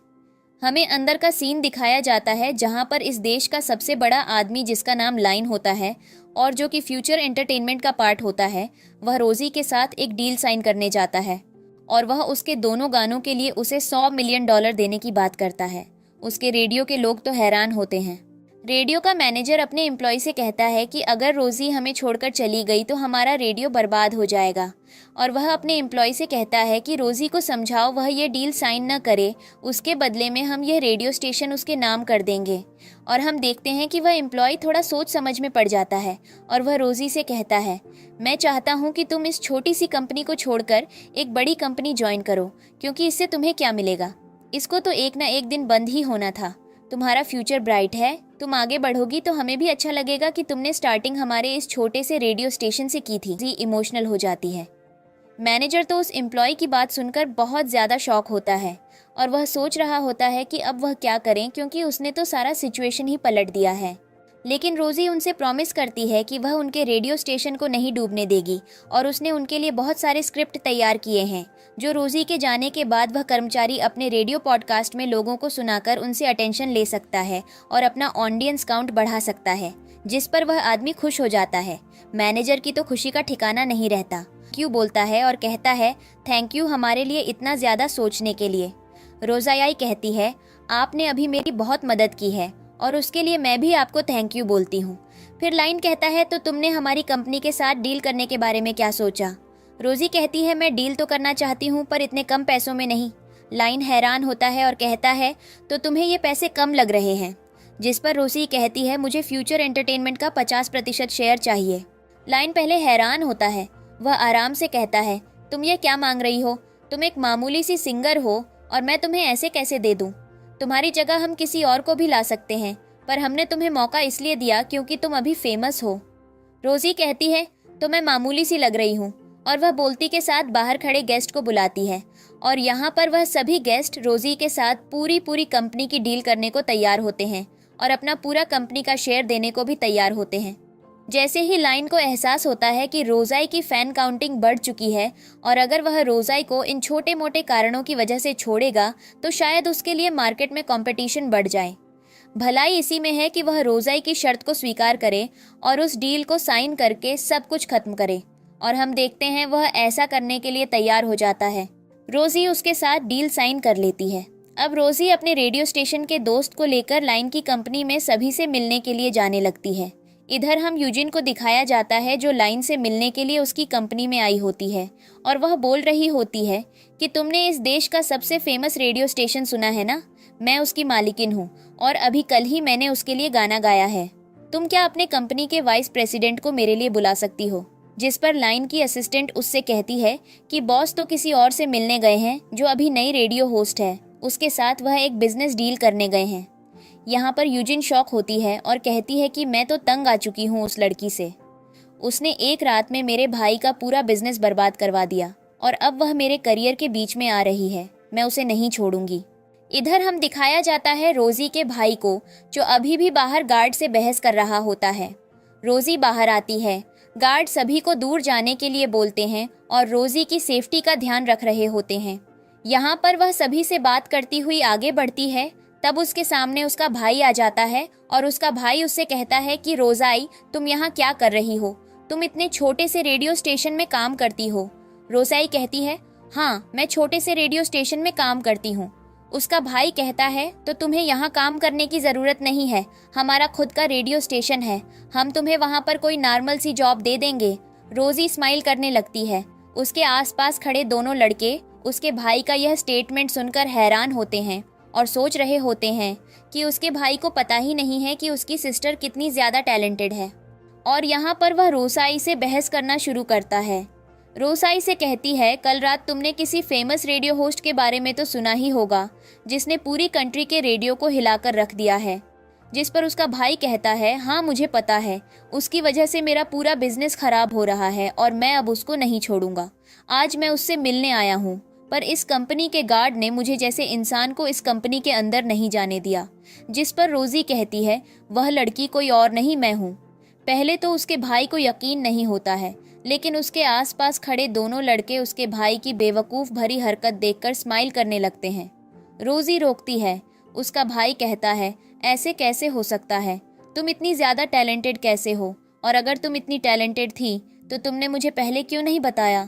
हमें अंदर का सीन दिखाया जाता है जहाँ पर इस देश का सबसे बड़ा आदमी जिसका नाम लाइन होता है और जो कि फ्यूचर एंटरटेनमेंट का पार्ट होता है, वह रोज़ी के साथ एक डील साइन करने जाता है और वह उसके दोनों गानों के लिए उसे $100 मिलियन देने की बात करता है। उसके रेडियो के लोग तो हैरान होते हैं। रेडियो का मैनेजर अपने एम्प्लॉय से कहता है कि अगर रोज़ी हमें छोड़कर चली गई तो हमारा रेडियो बर्बाद हो जाएगा, और वह अपने एम्प्लॉय से कहता है कि रोज़ी को समझाओ वह ये डील साइन न करे, उसके बदले में हम यह रेडियो स्टेशन उसके नाम कर देंगे। और हम देखते हैं कि वह एम्प्लॉय थोड़ा सोच समझ में पड़ जाता है और वह रोज़ी से कहता है, मैं चाहता हूँ कि तुम इस छोटी सी कंपनी को छोड़कर एक बड़ी कंपनी ज्वाइन करो, क्योंकि इससे तुम्हें क्या मिलेगा, इसको तो एक ना एक दिन बंद ही होना था। तुम्हारा फ्यूचर ब्राइट है, तुम आगे बढ़ोगी तो हमें भी अच्छा लगेगा कि तुमने स्टार्टिंग हमारे इस छोटे से रेडियो स्टेशन से की थी। जी इमोशनल हो जाती है। मैनेजर तो उस एम्प्लॉय की बात सुनकर बहुत ज़्यादा शॉक होता है और वह सोच रहा होता है कि अब वह क्या करें, क्योंकि उसने तो सारा सिचुएशन ही पलट दिया है। लेकिन रोजी उनसे प्रॉमिस करती है कि वह उनके रेडियो स्टेशन को नहीं डूबने देगी और उसने उनके लिए बहुत सारे स्क्रिप्ट तैयार किए हैं जो रोजी के जाने के बाद वह कर्मचारी अपने रेडियो पॉडकास्ट में लोगों को सुनाकर उनसे अटेंशन ले सकता है और अपना ऑडियंस काउंट बढ़ा सकता है, जिस पर वह आदमी खुश हो जाता है। मैनेजर की तो खुशी का ठिकाना नहीं रहता, क्यों बोलता है और कहता है थैंक यू हमारे लिए इतना ज़्यादा सोचने के लिए। रोजायाई कहती है आपने अभी मेरी बहुत मदद की है और उसके लिए मैं भी आपको थैंक यू बोलती हूँ। फिर लाइन कहता है तो तुमने हमारी कंपनी के साथ डील करने के बारे में क्या सोचा? रोजी कहती है मैं डील तो करना चाहती हूँ पर इतने कम पैसों में नहीं। लाइन हैरान होता है और कहता है तो तुम्हें ये पैसे कम लग रहे हैं, जिस पर रोजी कहती है मुझे फ्यूचर एंटरटेनमेंट का 50% शेयर चाहिए। लाइन पहले हैरान होता है, वह आराम से कहता है तुम ये क्या मांग रही हो? तुम एक मामूली सी सिंगर हो और मैं तुम्हें ऐसे कैसे दे दूं? तुम्हारी जगह हम किसी और को भी ला सकते हैं, पर हमने तुम्हें मौका इसलिए दिया क्योंकि तुम अभी फेमस हो। रोजी कहती है तो मैं मामूली सी लग रही हूँ, और वह बोलती के साथ बाहर खड़े गेस्ट को बुलाती है और यहाँ पर वह सभी गेस्ट रोजी के साथ पूरी कंपनी की डील करने को तैयार होते हैं और अपना पूरा कंपनी का शेयर देने को भी तैयार होते हैं। जैसे ही लाइन को एहसास होता है कि रोजाई की फैन काउंटिंग बढ़ चुकी है और अगर वह रोजाई को इन छोटे मोटे कारणों की वजह से छोड़ेगा तो शायद उसके लिए मार्केट में कंपटीशन बढ़ जाए। भलाई इसी में है कि वह रोजाई की शर्त को स्वीकार करे और उस डील को साइन करके सब कुछ खत्म करे, और हम देखते हैं वह ऐसा करने के लिए तैयार हो जाता है। रोजी उसके साथ डील साइन कर लेती है। अब रोजी अपने रेडियो स्टेशन के दोस्त को लेकर लाइन की कंपनी में सभी से मिलने के लिए जाने लगती है। इधर हम यूजिन को दिखाया जाता है जो लाइन से मिलने के लिए उसकी कंपनी में आई होती है और वह बोल रही होती है कि तुमने इस देश का सबसे फेमस रेडियो स्टेशन सुना है ना, मैं उसकी मालिकिन हूँ और अभी कल ही मैंने उसके लिए गाना गाया है। तुम क्या अपने कंपनी के वाइस प्रेसिडेंट को मेरे लिए बुला सकती हो? जिस पर लाइन की असिस्टेंट उससे कहती है कि बॉस तो किसी और से मिलने गए हैं जो अभी नई रेडियो होस्ट है, उसके साथ वह एक बिजनेस डील करने गए हैं। यहाँ पर यूजिन शॉक होती है और कहती है कि मैं तो तंग आ चुकी हूँ उस लड़की से। उसने एक रात में मेरे भाई का पूरा बिजनेस बर्बाद करवा दिया और अब वह मेरे करियर के बीच में आ रही है, मैं उसे नहीं छोड़ूंगी। इधर हम दिखाया जाता है रोजी के भाई को जो अभी भी बाहर गार्ड से बहस कर रहा होता है। रोजी बाहर आती है, गार्ड सभी को दूर जाने के लिए बोलते हैं और रोजी की सेफ्टी का ध्यान रख रहे होते हैं। यहाँ पर वह सभी से बात करती हुई आगे बढ़ती है, तब उसके सामने उसका भाई आ जाता है और उसका भाई उससे कहता है कि रोजाई तुम यहाँ क्या कर रही हो? तुम इतने छोटे से रेडियो स्टेशन में काम करती हो। रोजाई कहती है हाँ, मैं छोटे से रेडियो स्टेशन में काम करती हूँ। उसका भाई कहता है तो तुम्हें यहाँ काम करने की ज़रूरत नहीं है, हमारा खुद का रेडियो स्टेशन है, हम तुम्हें वहाँ पर कोई नॉर्मल सी जॉब दे देंगे। रोजी स्माइल करने लगती है। उसके आसपास खड़े दोनों लड़के उसके भाई का यह स्टेटमेंट सुनकर हैरान होते हैं और सोच रहे होते हैं कि उसके भाई को पता ही नहीं है कि उसकी सिस्टर कितनी ज़्यादा टैलेंटेड है। और यहाँ पर वह रोसाई से बहस करना शुरू करता है। रोसाई से कहती है कल रात तुमने किसी फेमस रेडियो होस्ट के बारे में तो सुना ही होगा जिसने पूरी कंट्री के रेडियो को हिलाकर रख दिया है। जिस पर उसका भाई कहता है हाँ मुझे पता है, उसकी वजह से मेरा पूरा बिजनेस खराब हो रहा है और मैं अब उसको नहीं छोड़ूंगा। आज मैं उससे मिलने आया हूँ पर इस कंपनी के गार्ड ने मुझे जैसे इंसान को इस कंपनी के अंदर नहीं जाने दिया। जिस पर रोजी कहती है वह लड़की कोई और नहीं मैं हूँ। पहले तो उसके भाई को यकीन नहीं होता है, लेकिन उसके आसपास खड़े दोनों लड़के उसके भाई की बेवकूफ़ भरी हरकत देखकर स्माइल करने लगते हैं। रोजी रोकती है। उसका भाई कहता है ऐसे कैसे हो सकता है, तुम इतनी ज़्यादा टैलेंटेड कैसे हो, और अगर तुम इतनी टैलेंटेड थी तो तुमने मुझे पहले क्यों नहीं बताया?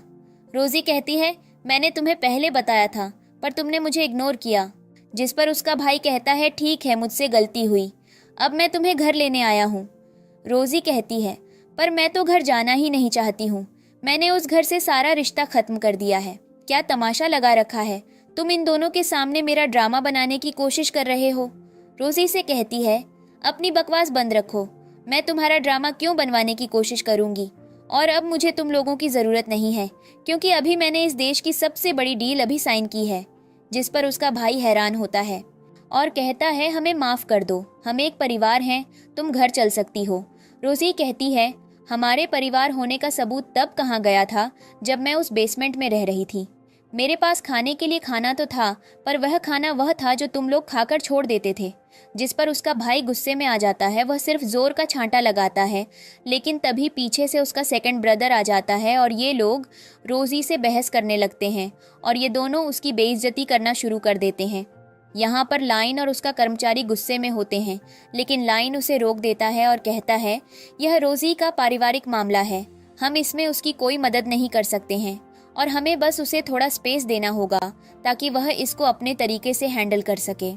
रोजी कहती है मैंने तुम्हें पहले बताया था पर तुमने मुझे इग्नोर किया। जिस पर उसका भाई कहता है ठीक है मुझसे गलती हुई, अब मैं तुम्हें घर लेने आया हूँ। रोजी कहती है पर मैं तो घर जाना ही नहीं चाहती हूँ, मैंने उस घर से सारा रिश्ता खत्म कर दिया है। क्या तमाशा लगा रखा है, तुम इन दोनों के सामने मेरा ड्रामा बनाने की कोशिश कर रहे हो। रोजी से कहती है अपनी बकवास बंद रखो, मैं तुम्हारा ड्रामा क्यों बनवाने की कोशिश करूंगी, और अब मुझे तुम लोगों की ज़रूरत नहीं है क्योंकि अभी मैंने इस देश की सबसे बड़ी डील अभी साइन की है। जिस पर उसका भाई हैरान होता है और कहता है हमें माफ़ कर दो, हम एक परिवार हैं, तुम घर चल सकती हो। रोजी कहती है हमारे परिवार होने का सबूत तब कहाँ गया था जब मैं उस बेसमेंट में रह रही थी। मेरे पास खाने के लिए खाना तो था, पर वह खाना वह था जो तुम लोग खाकर छोड़ देते थे। जिस पर उसका भाई गुस्से में आ जाता है। वह सिर्फ जोर का छांटा लगाता है, लेकिन तभी पीछे से उसका सेकंड ब्रदर आ जाता है और ये लोग रोजी से बहस करने लगते हैं और ये दोनों उसकी बेइज्जती करना शुरू कर देते हैं। यहाँ पर लाइन और उसका कर्मचारी गुस्से में होते हैं, लेकिन लाइन उसे रोक देता है और कहता है, यह रोजी का पारिवारिक मामला है, हम इसमें उसकी कोई मदद नहीं कर सकते हैं और हमें बस उसे थोड़ा स्पेस देना होगा ताकि वह इसको अपने तरीके से हैंडल कर सके।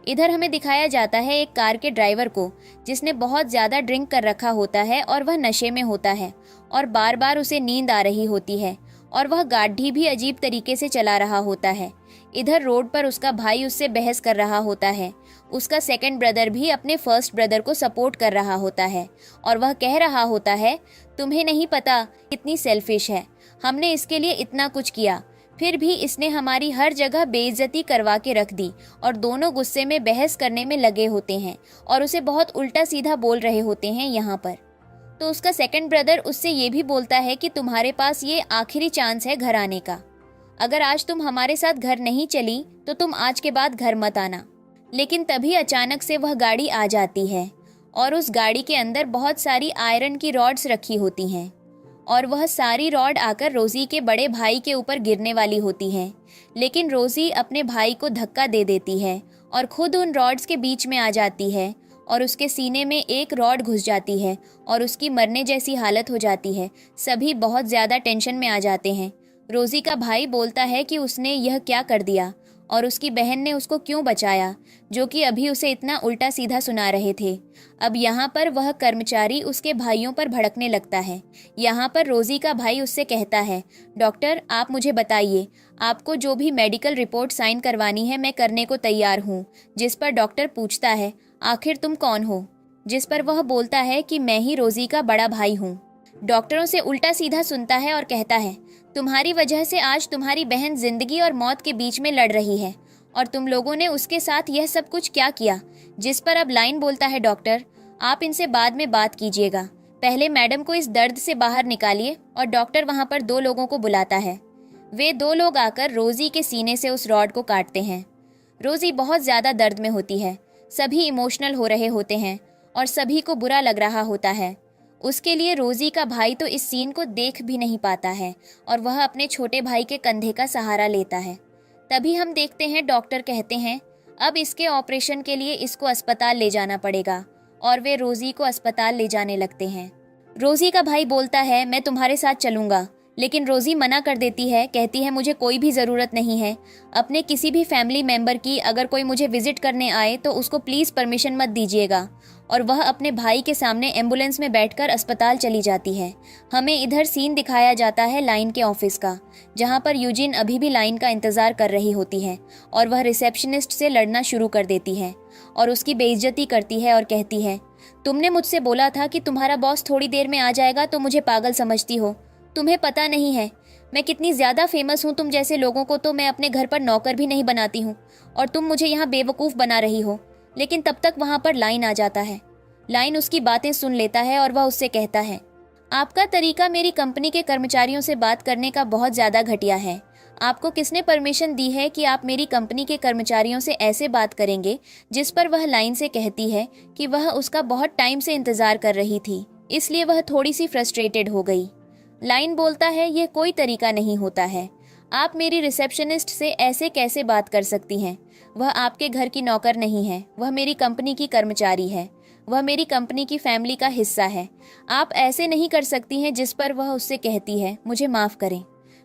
इधर हमें दिखाया जाता है एक कार के ड्राइवर को, जिसने बहुत ज़्यादा ड्रिंक कर रखा होता है और वह नशे में होता है और बार बार उसे नींद आ रही होती है और वह गाड़ी भी अजीब तरीके से चला रहा होता है। इधर रोड पर उसका भाई उससे बहस कर रहा होता है। उसका सेकंड ब्रदर भी अपने फर्स्ट ब्रदर को सपोर्ट कर रहा होता है और वह कह रहा होता है, तुम्हें नहीं पता कितनी सेल्फिश है, हमने इसके लिए इतना कुछ किया, फिर भी इसने हमारी हर जगह बेइज्जती करवा के रख दी। और दोनों गुस्से में बहस करने में लगे होते हैं और उसे बहुत उल्टा सीधा बोल रहे होते हैं यहाँ पर। तो उसका सेकंड ब्रदर उससे ये भी बोलता है कि तुम्हारे पास ये आखिरी चांस है घर आने का, अगर आज तुम हमारे साथ घर नहीं चली तो तुम आज के बाद घर मत आना। लेकिन तभी अचानक से वह गाड़ी आ जाती है और उस गाड़ी के अंदर बहुत सारी आयरन की रॉड्स रखी होती हैं और वह सारी रॉड आकर रोजी के बड़े भाई के ऊपर गिरने वाली होती हैं। लेकिन रोजी अपने भाई को धक्का दे देती है और खुद उन रॉड्स के बीच में आ जाती है और उसके सीने में एक रॉड घुस जाती है और उसकी मरने जैसी हालत हो जाती है। सभी बहुत ज़्यादा टेंशन में आ जाते हैं। रोजी का भाई बोलता है कि उसने यह क्या कर दिया और उसकी बहन ने उसको क्यों बचाया, जो कि अभी उसे इतना उल्टा सीधा सुना रहे थे। अब यहाँ पर वह कर्मचारी उसके भाइयों पर भड़कने लगता है। यहाँ पर रोजी का भाई उससे कहता है, डॉक्टर आप मुझे बताइए, आपको जो भी मेडिकल रिपोर्ट साइन करवानी है मैं करने को तैयार हूँ। जिस पर डॉक्टर पूछता है, आखिर तुम कौन हो? जिस पर वह बोलता है कि मैं ही रोजी का बड़ा भाई हूँ। डॉक्टरों से उल्टा सीधा सुनता है और कहता है, तुम्हारी वजह से आज तुम्हारी बहन जिंदगी और मौत के बीच में लड़ रही है और तुम लोगों ने उसके साथ यह सब कुछ क्या किया। जिस पर अब लाइन बोलता है, डॉक्टर आप इनसे बाद में बात कीजिएगा, पहले मैडम को इस दर्द से बाहर निकालिए। और डॉक्टर वहां पर दो लोगों को बुलाता है। वे दो लोग आकर रोजी के सीने से उस रॉड को काटते हैं। रोजी बहुत ज़्यादा दर्द में होती है, सभी इमोशनल हो रहे होते हैं और सभी को बुरा लग रहा होता है। उसके लिए रोजी का भाई तो इस सीन को देख भी नहीं पाता है और वह अपने छोटे भाई के कंधे का सहारा लेता है। तभी हम देखते हैं डॉक्टर कहते हैं, अब इसके ऑपरेशन के लिए इसको अस्पताल ले जाना पड़ेगा और वे रोजी को अस्पताल ले जाने लगते हैं। रोजी का भाई बोलता है, मैं तुम्हारे साथ चलूंगा, लेकिन रोजी मना कर देती है, कहती है मुझे कोई भी ज़रूरत नहीं है। अपने किसी भी फैमिली मेंबर की अगर कोई मुझे विजिट करने आए तो उसको प्लीज़ परमिशन मत दीजिएगा। और वह अपने भाई के सामने एम्बुलेंस में बैठकर अस्पताल चली जाती है। हमें इधर सीन दिखाया जाता है लाइन के ऑफिस का, जहां पर यूजिन अभी भी लाइन का इंतज़ार कर रही होती है और वह रिसेप्शनिस्ट से लड़ना शुरू कर देती है और उसकी बेइज्जती करती है और कहती है, तुमने मुझसे बोला था कि तुम्हारा बॉस थोड़ी देर में आ जाएगा तो मुझे पागल समझती हो। तुम्हें पता नहीं है मैं कितनी ज़्यादा फेमस हूँ, तुम जैसे लोगों को तो मैं अपने घर पर नौकर भी नहीं बनाती हूँ और तुम मुझे यहाँ बेवकूफ़ बना रही हो। लेकिन तब तक वहाँ पर लाइन आ जाता है। लाइन उसकी बातें सुन लेता है और वह उससे कहता है, आपका तरीका मेरी कंपनी के कर्मचारियों से बात करने का बहुत ज़्यादा घटिया है। आपको किसने परमिशन दी है कि आप मेरी कंपनी के कर्मचारियों से ऐसे बात करेंगे? जिस पर वह लाइन से कहती है कि वह उसका बहुत टाइम से इंतज़ार कर रही थी, इसलिए वह थोड़ी सी फ्रस्ट्रेटेड हो गई। लाइन बोलता है, यह कोई तरीका नहीं होता है, आप मेरी रिसेप्शनिस्ट से ऐसे कैसे बात कर सकती हैं? वह आपके घर की नौकर नहीं है, वह मेरी कंपनी की कर्मचारी है, वह मेरी कंपनी की फैमिली का हिस्सा है। आप ऐसे नहीं कर सकती हैं। जिस पर वह उससे कहती है, मुझे माफ़ करें,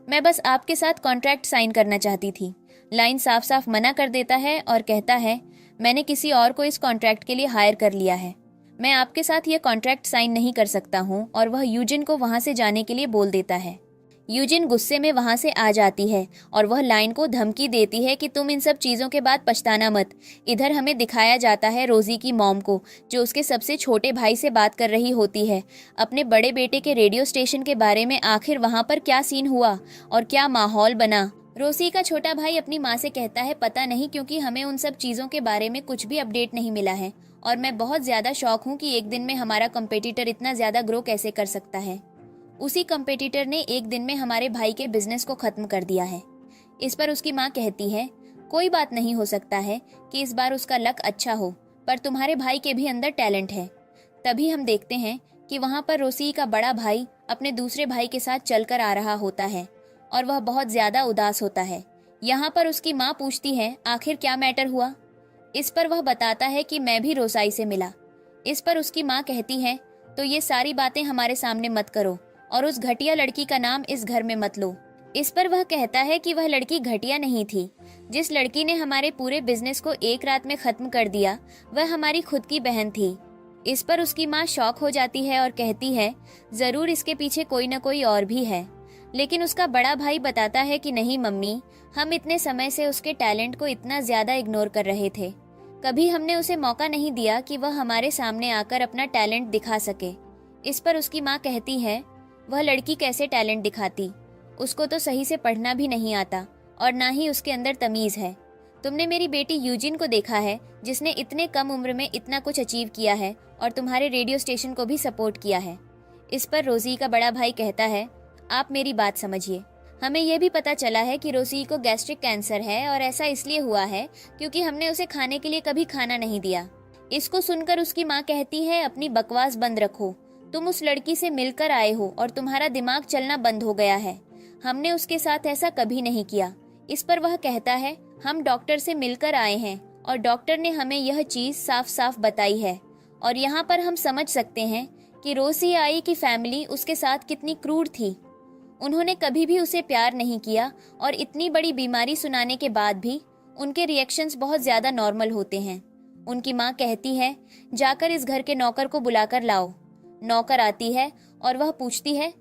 मैं बस आपके साथ कॉन्ट्रैक्ट साइन करना चाहती थी। लाइन साफ साफ मना कर देता है और कहता है, मैंने किसी और को इस कॉन्ट्रैक्ट के लिए हायर कर लिया है, मैं आपके साथ यह कॉन्ट्रैक्ट साइन नहीं कर सकता हूँ। और वह यूजिन को वहाँ से जाने के लिए बोल देता है। यूजिन गुस्से में वहाँ से आ जाती है और वह लाइन को धमकी देती है कि तुम इन सब चीज़ों के बाद पछताना मत। इधर हमें दिखाया जाता है रोजी की मॉम को, जो उसके सबसे छोटे भाई से बात कर रही होती है अपने बड़े बेटे के रेडियो स्टेशन के बारे में। आखिर वहाँ पर क्या सीन हुआ और क्या माहौल बना। रोजी का छोटा भाई अपनी माँ से कहता है, पता नहीं, क्योंकि हमें उन सब चीज़ों के बारे में कुछ भी अपडेट नहीं मिला है और मैं बहुत ज़्यादा शौक हूँ कि एक दिन में हमारा कंपेटिटर इतना ज़्यादा ग्रो कैसे कर सकता है। उसी कंपेटिटर ने एक दिन में हमारे भाई के बिजनेस को ख़त्म कर दिया है। इस पर उसकी माँ कहती है, कोई बात नहीं, हो सकता है कि इस बार उसका लक अच्छा हो, पर तुम्हारे भाई के भी अंदर टैलेंट है। तभी हम देखते हैं कि वहाँ पर रोसी का बड़ा भाई अपने दूसरे भाई के साथ चलकर आ रहा होता है और वह बहुत ज्यादा उदास होता है। यहाँ पर उसकी माँ पूछती है, आखिर क्या मैटर हुआ? इस पर वह बताता है कि मैं भी रोसाई से मिला। इस पर उसकी माँ कहती है, तो ये सारी बातें हमारे सामने मत करो और उस घटिया लड़की का नाम इस घर में मत लो। इस पर वह कहता है कि वह लड़की घटिया नहीं थी। जिस लड़की ने हमारे पूरे बिजनेस को एक रात में खत्म कर दिया वह हमारी खुद की बहन थी। इस पर उसकी माँ शॉक हो जाती है और कहती है, जरूर इसके पीछे कोई न कोई और भी है। लेकिन उसका बड़ा भाई बताता है कि नहीं मम्मी, हम इतने समय से उसके टैलेंट को इतना ज्यादा इग्नोर कर रहे थे। कभी हमने उसे मौका नहीं दिया कि वह हमारे सामने आकर अपना टैलेंट दिखा सके। इस पर उसकी माँ कहती है, वह लड़की कैसे टैलेंट दिखाती? उसको तो सही से पढ़ना भी नहीं आता और ना ही उसके अंदर तमीज है। तुमने मेरी बेटी यूजिन को देखा है, जिसने इतने कम उम्र में इतना कुछ अचीव किया है और तुम्हारे रेडियो स्टेशन को भी सपोर्ट किया है। इस पर रोजी का बड़ा भाई कहता है, आप मेरी बात समझिए। हमें यह भी पता चला है कि रोजी को गैस्ट्रिक कैंसर है और ऐसा इसलिए हुआ है क्योंकि हमने उसे खाने के लिए कभी खाना नहीं दिया। इसको सुनकर उसकी माँ कहती है, अपनी बकवास बंद रखो। तुम उस लड़की से मिलकर आए हो और तुम्हारा दिमाग चलना बंद हो गया है। हमने उसके साथ ऐसा कभी नहीं किया। इस पर वह कहता है, हम डॉक्टर से मिलकर आए हैं और डॉक्टर ने हमें यह चीज साफ साफ बताई है। और यहाँ पर हम समझ सकते हैं कि रोसी आई की फैमिली उसके साथ कितनी क्रूर थी। उन्होंने कभी भी उसे प्यार नहीं किया और इतनी बड़ी बीमारी सुनाने के बाद भी उनके रिएक्शंस बहुत ज्यादा नॉर्मल होते हैं। उनकी माँ कहती है, जाकर इस घर के नौकर को बुलाकर लाओ। नौकर आती है और वह पूछती है,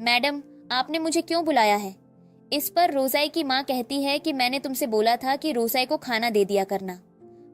मैडम आपने मुझे क्यों बुलाया है? इस पर रोजाई की माँ कहती है कि मैंने तुमसे बोला था कि रोजाई को खाना दे दिया करना,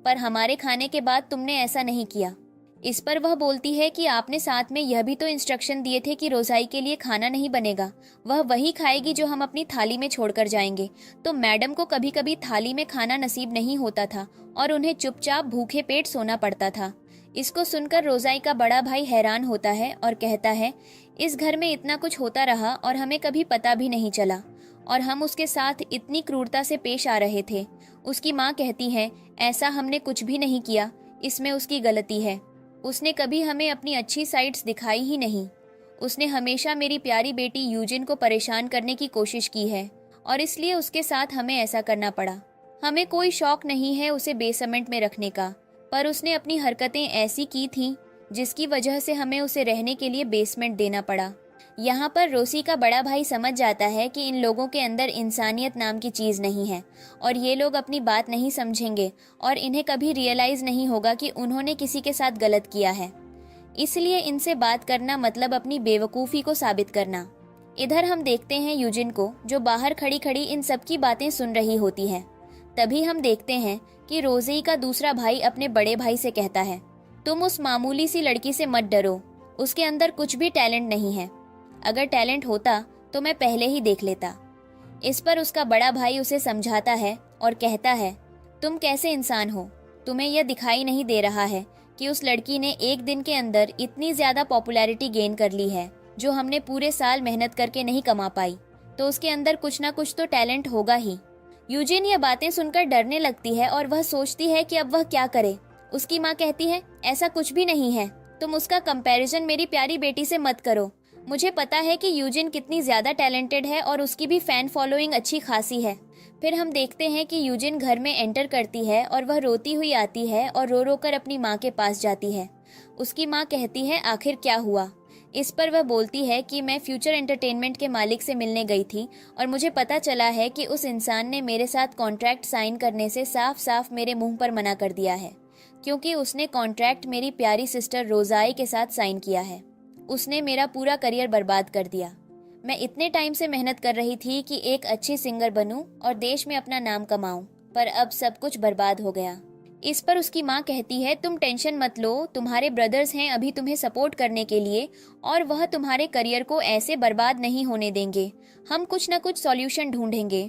पर हमारे खाने के बाद तुमने ऐसा नहीं किया। इस पर वह बोलती है कि आपने साथ में यह भी तो इंस्ट्रक्शन दिए थे कि रोजाई के लिए खाना नहीं बनेगा, वह वही खाएगी जो हम अपनी थाली में छोड़कर जाएंगे। तो मैडम को कभी कभी थाली में खाना नसीब नहीं होता था और उन्हें चुपचाप भूखे पेट सोना पड़ता था। इसको सुनकर रोजाई का बड़ा भाई हैरान होता है और कहता है, इस घर में इतना कुछ होता रहा और हमें कभी पता भी नहीं चला और हम उसके साथ इतनी क्रूरता से पेश आ रहे थे। उसकी माँ कहती है, ऐसा हमने कुछ भी नहीं किया, इसमें उसकी गलती है। उसने कभी हमें अपनी अच्छी साइड्स दिखाई ही नहीं। उसने हमेशा मेरी प्यारी बेटी यूजिन को परेशान करने की कोशिश की है और इसलिए उसके साथ हमें ऐसा करना पड़ा। हमें कोई शौक नहीं है उसे बेसमेंट में रखने का, पर उसने अपनी हरकतें ऐसी की थी जिसकी वजह से हमें उसे रहने के लिए बेसमेंट देना पड़ा। यहाँ पर रोसी का बड़ा भाई समझ जाता है कि इन लोगों के अंदर इंसानियत नाम की चीज नहीं है और ये लोग अपनी बात नहीं समझेंगे और इन्हें कभी रियलाइज नहीं होगा कि उन्होंने किसी के साथ गलत किया है। इसलिए इनसे बात करना मतलब अपनी बेवकूफ़ी को साबित करना। इधर हम देखते हैं यूजिन को, जो बाहर खड़ी खड़ी इन सब की बातें सुन रही होती है। तभी हम देखते हैं कि रोजी का दूसरा भाई अपने बड़े भाई से कहता है, तुम उस मामूली सी लड़की से मत डरो, उसके अंदर कुछ भी टैलेंट नहीं है। अगर टैलेंट होता तो मैं पहले ही देख लेता। इस पर उसका बड़ा भाई उसे समझाता है और कहता है, तुम कैसे इंसान हो? तुम्हें यह दिखाई नहीं दे रहा है कि उस लड़की ने एक दिन के अंदर इतनी ज्यादा पॉपुलैरिटी गेन कर ली है जो हमने पूरे साल मेहनत करके नहीं कमा पाई, तो उसके अंदर कुछ ना कुछ तो टैलेंट होगा ही। यूजिन ये बातें सुनकर डरने लगती है और वह सोचती है कि अब वह क्या करे। उसकी माँ कहती है, ऐसा कुछ भी नहीं है, तुम उसका कंपैरिजन मेरी प्यारी बेटी से मत करो। मुझे पता है कि यूजिन कितनी ज्यादा टैलेंटेड है और उसकी भी फैन फॉलोइंग अच्छी खासी है। फिर हम देखते हैं कि यूजिन घर में एंटर करती है और वह रोती हुई आती है और रो रो कर अपनी माँ के पास जाती है। उसकी माँ कहती है, आखिर क्या हुआ? इस पर वह बोलती है कि मैं फ्यूचर एंटरटेनमेंट के मालिक से मिलने गई थी और मुझे पता चला है कि उस इंसान ने मेरे साथ कॉन्ट्रैक्ट साइन करने से साफ साफ मेरे मुंह पर मना कर दिया है, क्योंकि उसने कॉन्ट्रैक्ट मेरी प्यारी सिस्टर रोजाई के साथ साइन किया है। उसने मेरा पूरा करियर बर्बाद कर दिया। मैं इतने टाइम से मेहनत कर रही थी कि एक अच्छी सिंगर बनूं और देश में अपना नाम कमाऊं, पर अब सब कुछ बर्बाद हो गया। इस पर उसकी माँ कहती है, तुम टेंशन मत लो, तुम्हारे ब्रदर्स हैं अभी तुम्हें सपोर्ट करने के लिए और वह तुम्हारे करियर को ऐसे बर्बाद नहीं होने देंगे। हम कुछ न कुछ सॉल्यूशन ढूंढेंगे।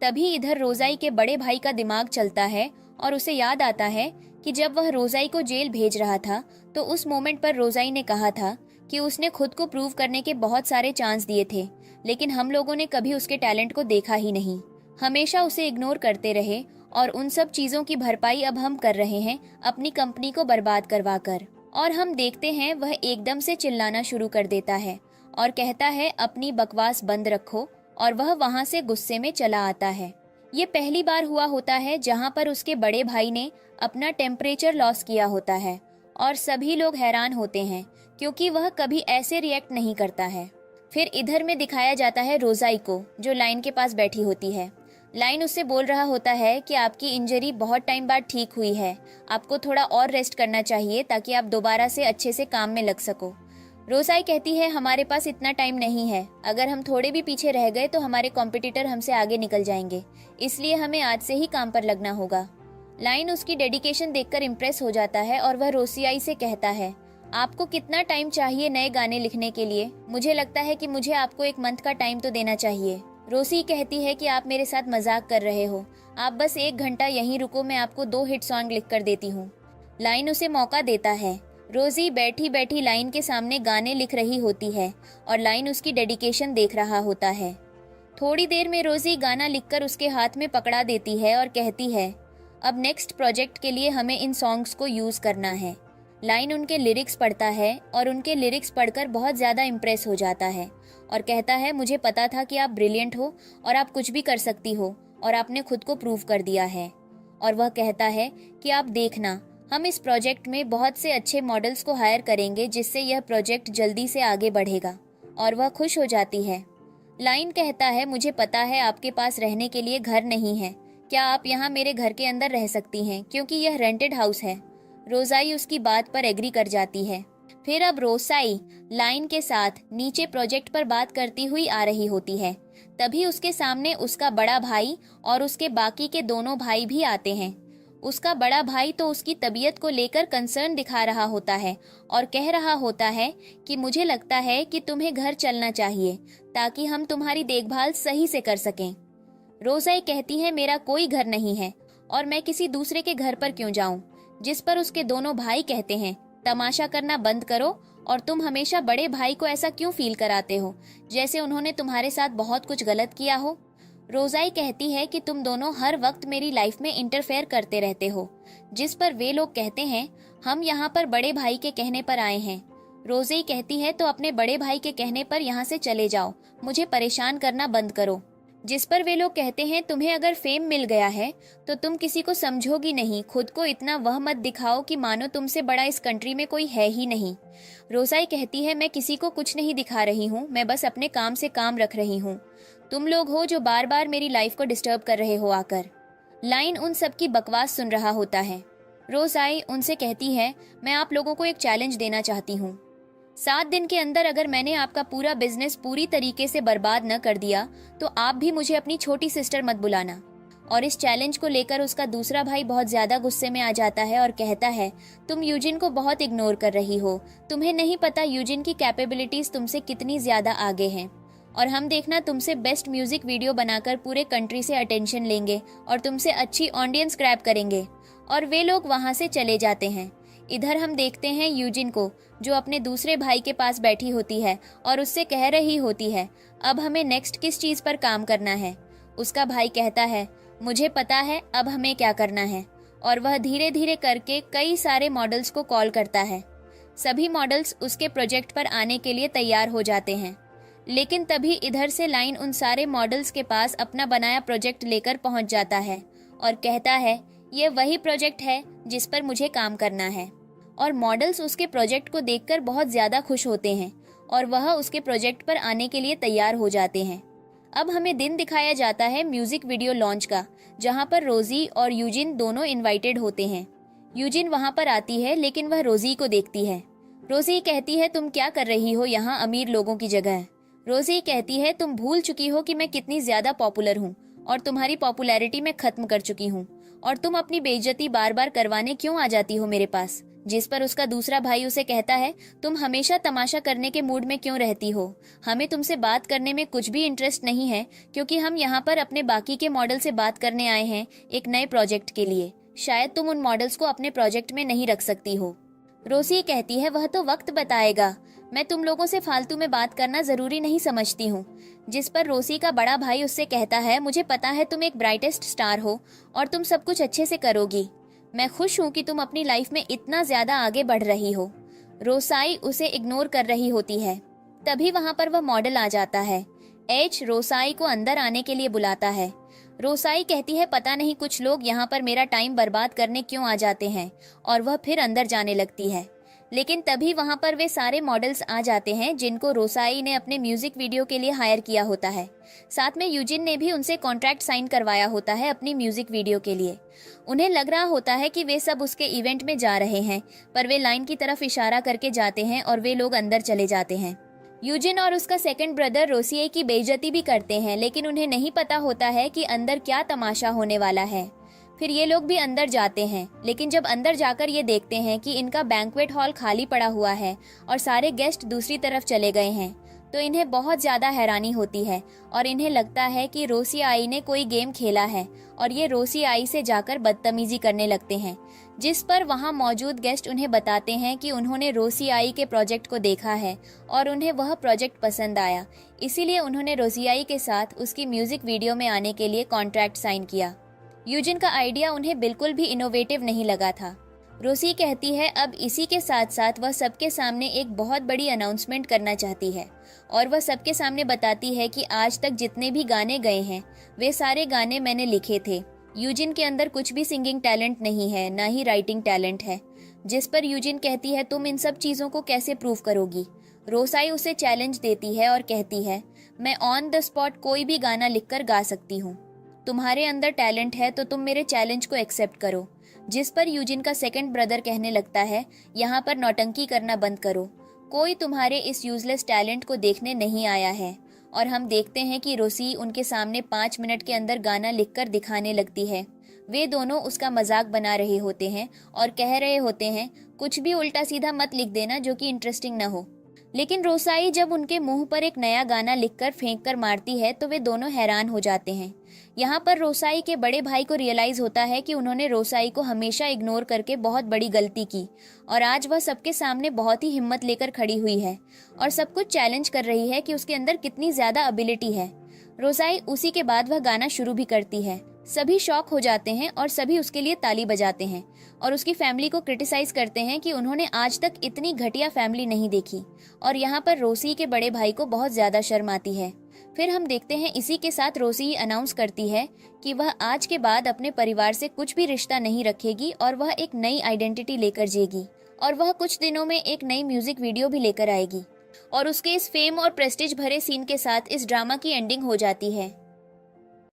तभी इधर रोजाई के बड़े भाई का दिमाग चलता है और उसे याद आता है कि जब वह रोजाई को जेल भेज रहा था तो उस मोमेंट पर रोजाई ने कहा था कि उसने खुद को प्रूव करने के बहुत सारे चांस दिए थे, लेकिन हम लोगों ने कभी उसके टैलेंट को देखा ही नहीं। हमेशा उसे इग्नोर करते रहे और उन सब चीज़ों की भरपाई अब हम कर रहे हैं अपनी कंपनी को बर्बाद करवा कर। और हम देखते हैं वह एकदम से चिल्लाना शुरू कर देता है और कहता है अपनी बकवास बंद रखो, और वह वहाँ से गुस्से में चला आता है। ये पहली बार हुआ होता है जहाँ पर उसके बड़े भाई ने अपना टेम्परेचर लॉस किया होता है और सभी लोग हैरान होते हैं क्योंकि वह कभी ऐसे रिएक्ट नहीं करता है। फिर इधर में दिखाया जाता है रोज़ाई को, जो लाइन के पास बैठी होती है। लाइन उससे बोल रहा होता है कि आपकी इंजरी बहुत टाइम बाद ठीक हुई है, आपको थोड़ा और रेस्ट करना चाहिए ताकि आप दोबारा से अच्छे से काम में लग सको। रोज़ाई कहती है हमारे पास इतना टाइम नहीं है, अगर हम थोड़े भी पीछे रह गए तो हमारे कॉम्पिटिटर हमसे आगे निकल जाएंगे, इसलिए हमें आज से ही काम पर लगना होगा। लाइन उसकी डेडिकेशन देखकर इम्प्रेस हो जाता है और वह रोसियाई से कहता है आपको कितना टाइम चाहिए नए गाने लिखने के लिए? मुझे लगता है कि मुझे आपको 1 मंथ का टाइम तो देना चाहिए। रोसी कहती है कि आप मेरे साथ मजाक कर रहे हो, आप बस 1 घंटा यहीं रुको, मैं आपको 2 हिट सॉन्ग लिख कर देती हूँ। लाइन उसे मौका देता है। रोजी बैठी बैठी लाइन के सामने गाने लिख रही होती है और लाइन उसकी डेडिकेशन देख रहा होता है। थोड़ी देर में रोजी गाना लिखकर उसके हाथ में पकड़ा देती है और कहती है अब नेक्स्ट प्रोजेक्ट के लिए हमें इन सॉन्ग्स को यूज करना है। लाइन उनके लिरिक्स पढ़ता है और उनके लिरिक्स पढ़कर बहुत ज़्यादा इम्प्रेस हो जाता है और कहता है मुझे पता था कि आप ब्रिलियंट हो और आप कुछ भी कर सकती हो और आपने खुद को प्रूव कर दिया है। और वह कहता है कि आप देखना, हम इस प्रोजेक्ट में बहुत से अच्छे मॉडल्स को हायर करेंगे जिससे यह प्रोजेक्ट जल्दी से आगे बढ़ेगा। और वह खुश हो जाती है। लाइन कहता है मुझे पता है आपके पास रहने के लिए घर नहीं है, क्या आप यहाँ मेरे घर के अंदर रह सकती हैं क्योंकि यह रेंटेड हाउस है। रोज़ाई उसकी बात पर एग्री कर जाती है। फिर अब रोज़ाई लाइन के साथ नीचे प्रोजेक्ट पर बात करती हुई आ रही होती है। तभी उसके सामने उसका बड़ा भाई और उसके बाकी के दोनों भाई भी आते हैं। उसका बड़ा भाई तो उसकी तबीयत को लेकर कंसर्न दिखा रहा होता है और कह रहा होता है कि मुझे लगता है कि तुम्हें घर चलना चाहिए ताकि हम तुम्हारी देखभाल सही से कर सकें। रोज़ाई कहती है मेरा कोई घर नहीं है और मैं किसी दूसरे के घर पर क्यों जाऊं, जिस पर उसके दोनों भाई कहते हैं तमाशा करना बंद करो और तुम हमेशा बड़े भाई को ऐसा क्यों फील कराते हो जैसे उन्होंने तुम्हारे साथ बहुत कुछ गलत किया हो। रोज़ाई कहती है कि तुम दोनों हर वक्त मेरी लाइफ में इंटरफेयर करते रहते हो, जिस पर वे लोग कहते हैं हम यहाँ पर बड़े भाई के कहने पर आए हैं। रोज़ाई कहती है तो अपने बड़े भाई के कहने पर यहाँ से चले जाओ, मुझे परेशान करना बंद करो। जिस पर वे लोग कहते हैं तुम्हें अगर फेम मिल गया है तो तुम किसी को समझोगी नहीं, खुद को इतना वह मत दिखाओ कि मानो तुमसे बड़ा इस कंट्री में कोई है ही नहीं। रोज़ाई कहती है मैं किसी को कुछ नहीं दिखा रही हूँ, मैं बस अपने काम से काम रख रही हूँ, तुम लोग हो जो बार बार मेरी लाइफ को डिस्टर्ब कर रहे हो आकर। लाइन उन सब की बकवास सुन रहा होता है। रोज़ाई उनसे कहती है मैं आप लोगों को एक चैलेंज देना चाहती हूँ, 7 दिन के अंदर अगर मैंने आपका पूरा बिजनेस पूरी तरीके से बर्बाद न कर दिया तो आप भी मुझे अपनी छोटी सिस्टर मत बुलाना। और इस चैलेंज को लेकर उसका दूसरा भाई बहुत ज्यादा गुस्से में आ जाता है और कहता है तुम यूजिन को बहुत इग्नोर कर रही हो, तुम्हें नहीं पता यूजिन की कैपेबिलिटीज तुमसे कितनी ज्यादा आगे हैं और हम देखना तुमसे बेस्ट म्यूजिक वीडियो बनाकर पूरे कंट्री से अटेंशन लेंगे और तुमसे अच्छी ऑडियंस ग्रैब करेंगे। और वे लोग वहां से चले जाते हैं। इधर हम देखते हैं यूजिन को जो अपने दूसरे भाई के पास बैठी होती है और उससे कह रही होती है अब हमें नेक्स्ट किस चीज पर काम करना है। उसका भाई कहता है मुझे पता है अब हमें क्या करना है, और वह धीरे धीरे करके कई सारे मॉडल्स को कॉल करता है। सभी मॉडल्स उसके प्रोजेक्ट पर आने के लिए तैयार हो जाते हैं, लेकिन तभी इधर से लाइन उन सारे मॉडल्स के पास अपना बनाया प्रोजेक्ट लेकर पहुंच जाता है और कहता है ये वही प्रोजेक्ट है जिस पर मुझे काम करना है। और मॉडल्स उसके प्रोजेक्ट को देखकर बहुत ज्यादा खुश होते हैं और वह उसके प्रोजेक्ट पर आने के लिए तैयार हो जाते हैं। अब हमें दिन दिखाया जाता है म्यूजिक वीडियो लॉन्च का, जहां पर रोजी और यूजिन दोनों इनवाइटेड होते हैं। यूजिन वहां पर आती है लेकिन वह रोजी को देखती है। रोजी कहती है तुम क्या कर रही हो यहाँ अमीर लोगों की जगह। रोजी कहती है तुम भूल चुकी हो कि मैं कितनी ज्यादा पॉपुलर हूँ और तुम्हारी पॉपुलैरिटी मैं खत्म कर चुकी हूँ और तुम अपनी बेइज्जती बार बार करवाने क्यों आ जाती हो मेरे पास। जिस पर उसका दूसरा भाई उसे कहता है तुम हमेशा तमाशा करने के मूड में क्यों रहती हो, हमें तुमसे बात करने में कुछ भी इंटरेस्ट नहीं है क्योंकि हम यहाँ पर अपने बाकी के मॉडल से बात करने आए हैं एक नए प्रोजेक्ट के लिए, शायद तुम उन मॉडल्स को अपने प्रोजेक्ट में नहीं रख सकती हो। रोसी कहती है वह तो वक्त बताएगा, मैं तुम लोगों से फालतू में बात करना जरूरी नहीं समझती हूँ। जिस पर रोसी का बड़ा भाई उससे कहता है, मुझे पता है तुम एक ब्राइटेस्ट स्टार हो और तुम सब कुछ अच्छे से करोगी। मैं खुश हूँ कि तुम अपनी लाइफ में इतना ज्यादा आगे बढ़ रही हो। रोसाई उसे इग्नोर कर रही होती है। तभी वहाँ पर वह मॉडल आ जाता है। एच रोसाई को अंदर आने के लिए बुलाता है। रोसाई कहती है, पता नहीं कुछ लोग यहाँ पर मेरा टाइम बर्बाद करने क्यों आ जाते हैं, और वह फिर अंदर जाने लगती है। लेकिन तभी वहाँ पर वे सारे मॉडल्स आ जाते हैं जिनको रोसाई ने अपने म्यूजिक वीडियो के लिए हायर किया होता है। साथ में यूजिन ने भी उनसे कॉन्ट्रैक्ट साइन करवाया होता है अपनी म्यूजिक वीडियो के लिए। उन्हें लग रहा होता है कि वे सब उसके इवेंट में जा रहे हैं, पर वे लाइन की तरफ इशारा करके जाते हैं और वे लोग अंदर चले जाते हैं। यूजिन और उसका सेकंड ब्रदर रोसिए की बेइज्जती भी करते हैं, लेकिन उन्हें नहीं पता होता है कि अंदर क्या तमाशा होने वाला है। फिर ये लोग भी अंदर जाते हैं, लेकिन जब अंदर जाकर ये देखते हैं कि इनका बैंक्वेट हॉल खाली पड़ा हुआ है और सारे गेस्ट दूसरी तरफ चले गए हैं, तो इन्हें बहुत ज्यादा हैरानी होती है और इन्हें लगता है कि रोसियाई ने कोई गेम खेला है और ये रोसियाई से जाकर बदतमीजी करने लगते हैं। जिस पर वहाँ मौजूद गेस्ट उन्हें बताते हैं कि उन्होंने रोसियाई के प्रोजेक्ट को देखा है और उन्हें वह प्रोजेक्ट पसंद आया, इसीलिए उन्होंने रोसियाई के साथ उसकी म्यूजिक वीडियो में आने के लिए कॉन्ट्रैक्ट साइन किया। यूजिन का आइडिया उन्हें बिल्कुल भी इनोवेटिव नहीं लगा था। रोसी कहती है अब इसी के साथ साथ वह सबके सामने एक बहुत बड़ी अनाउंसमेंट करना चाहती है और वह सबके सामने बताती है कि आज तक जितने भी गाने गए हैं वे सारे गाने मैंने लिखे थे। यूजिन के अंदर कुछ भी सिंगिंग टैलेंट नहीं है, ना ही राइटिंग टैलेंट है। जिस पर यूजिन कहती है, तुम इन सब चीज़ों को कैसे प्रूव करोगी। रोसाई उसे चैलेंज देती है और कहती है, मैं ऑन द स्पॉट कोई भी गाना लिखकर गा सकती हूँ। तुम्हारे अंदर टैलेंट है तो तुम मेरे चैलेंज को एक्सेप्ट करो। जिस पर यूजिन का सेकंड ब्रदर कहने लगता है, यहाँ पर नौटंकी करना बंद करो, कोई तुम्हारे इस यूजलेस टैलेंट को देखने नहीं आया है। और हम देखते हैं कि रोसी उनके सामने 5 मिनट के अंदर गाना लिखकर दिखाने लगती है। वे दोनों उसका मजाक बना रहे होते हैं और कह रहे होते हैं, कुछ भी उल्टा सीधा मत लिख देना जो कि इंटरेस्टिंग न हो। लेकिन रोसाई जब उनके मुंह पर एक नया गाना लिखकर फेंक कर मारती है तो वे दोनों हैरान हो जाते हैं। यहाँ पर रोसाई के बड़े भाई को रियलाइज होता है कि उन्होंने रोसाई को हमेशा इग्नोर करके बहुत बड़ी गलती की और आज वह सबके सामने बहुत ही हिम्मत लेकर खड़ी हुई है और सब कुछ चैलेंज कर रही है कि उसके अंदर कितनी ज्यादा एबिलिटी है। रोसाई उसी के बाद वह गाना शुरू भी करती है। सभी शॉक हो जाते हैं और सभी उसके लिए ताली बजाते हैं और उसकी फैमिली को क्रिटिसाइज करते हैं कि उन्होंने आज तक इतनी घटिया फैमिली नहीं देखी। और यहाँ पर रोसी के बड़े भाई को बहुत ज्यादा शर्म आती है। फिर हम देखते हैं इसी के साथ रोसी अनाउंस करती है कि वह आज के बाद अपने परिवार से कुछ भी रिश्ता नहीं रखेगी और वह एक नई आइडेंटिटी लेकर जिएगी और वह कुछ दिनों में एक नई म्यूजिक वीडियो भी लेकर आएगी। और उसके इस फेम और प्रेस्टीज भरे सीन के साथ इस ड्रामा की एंडिंग हो जाती है।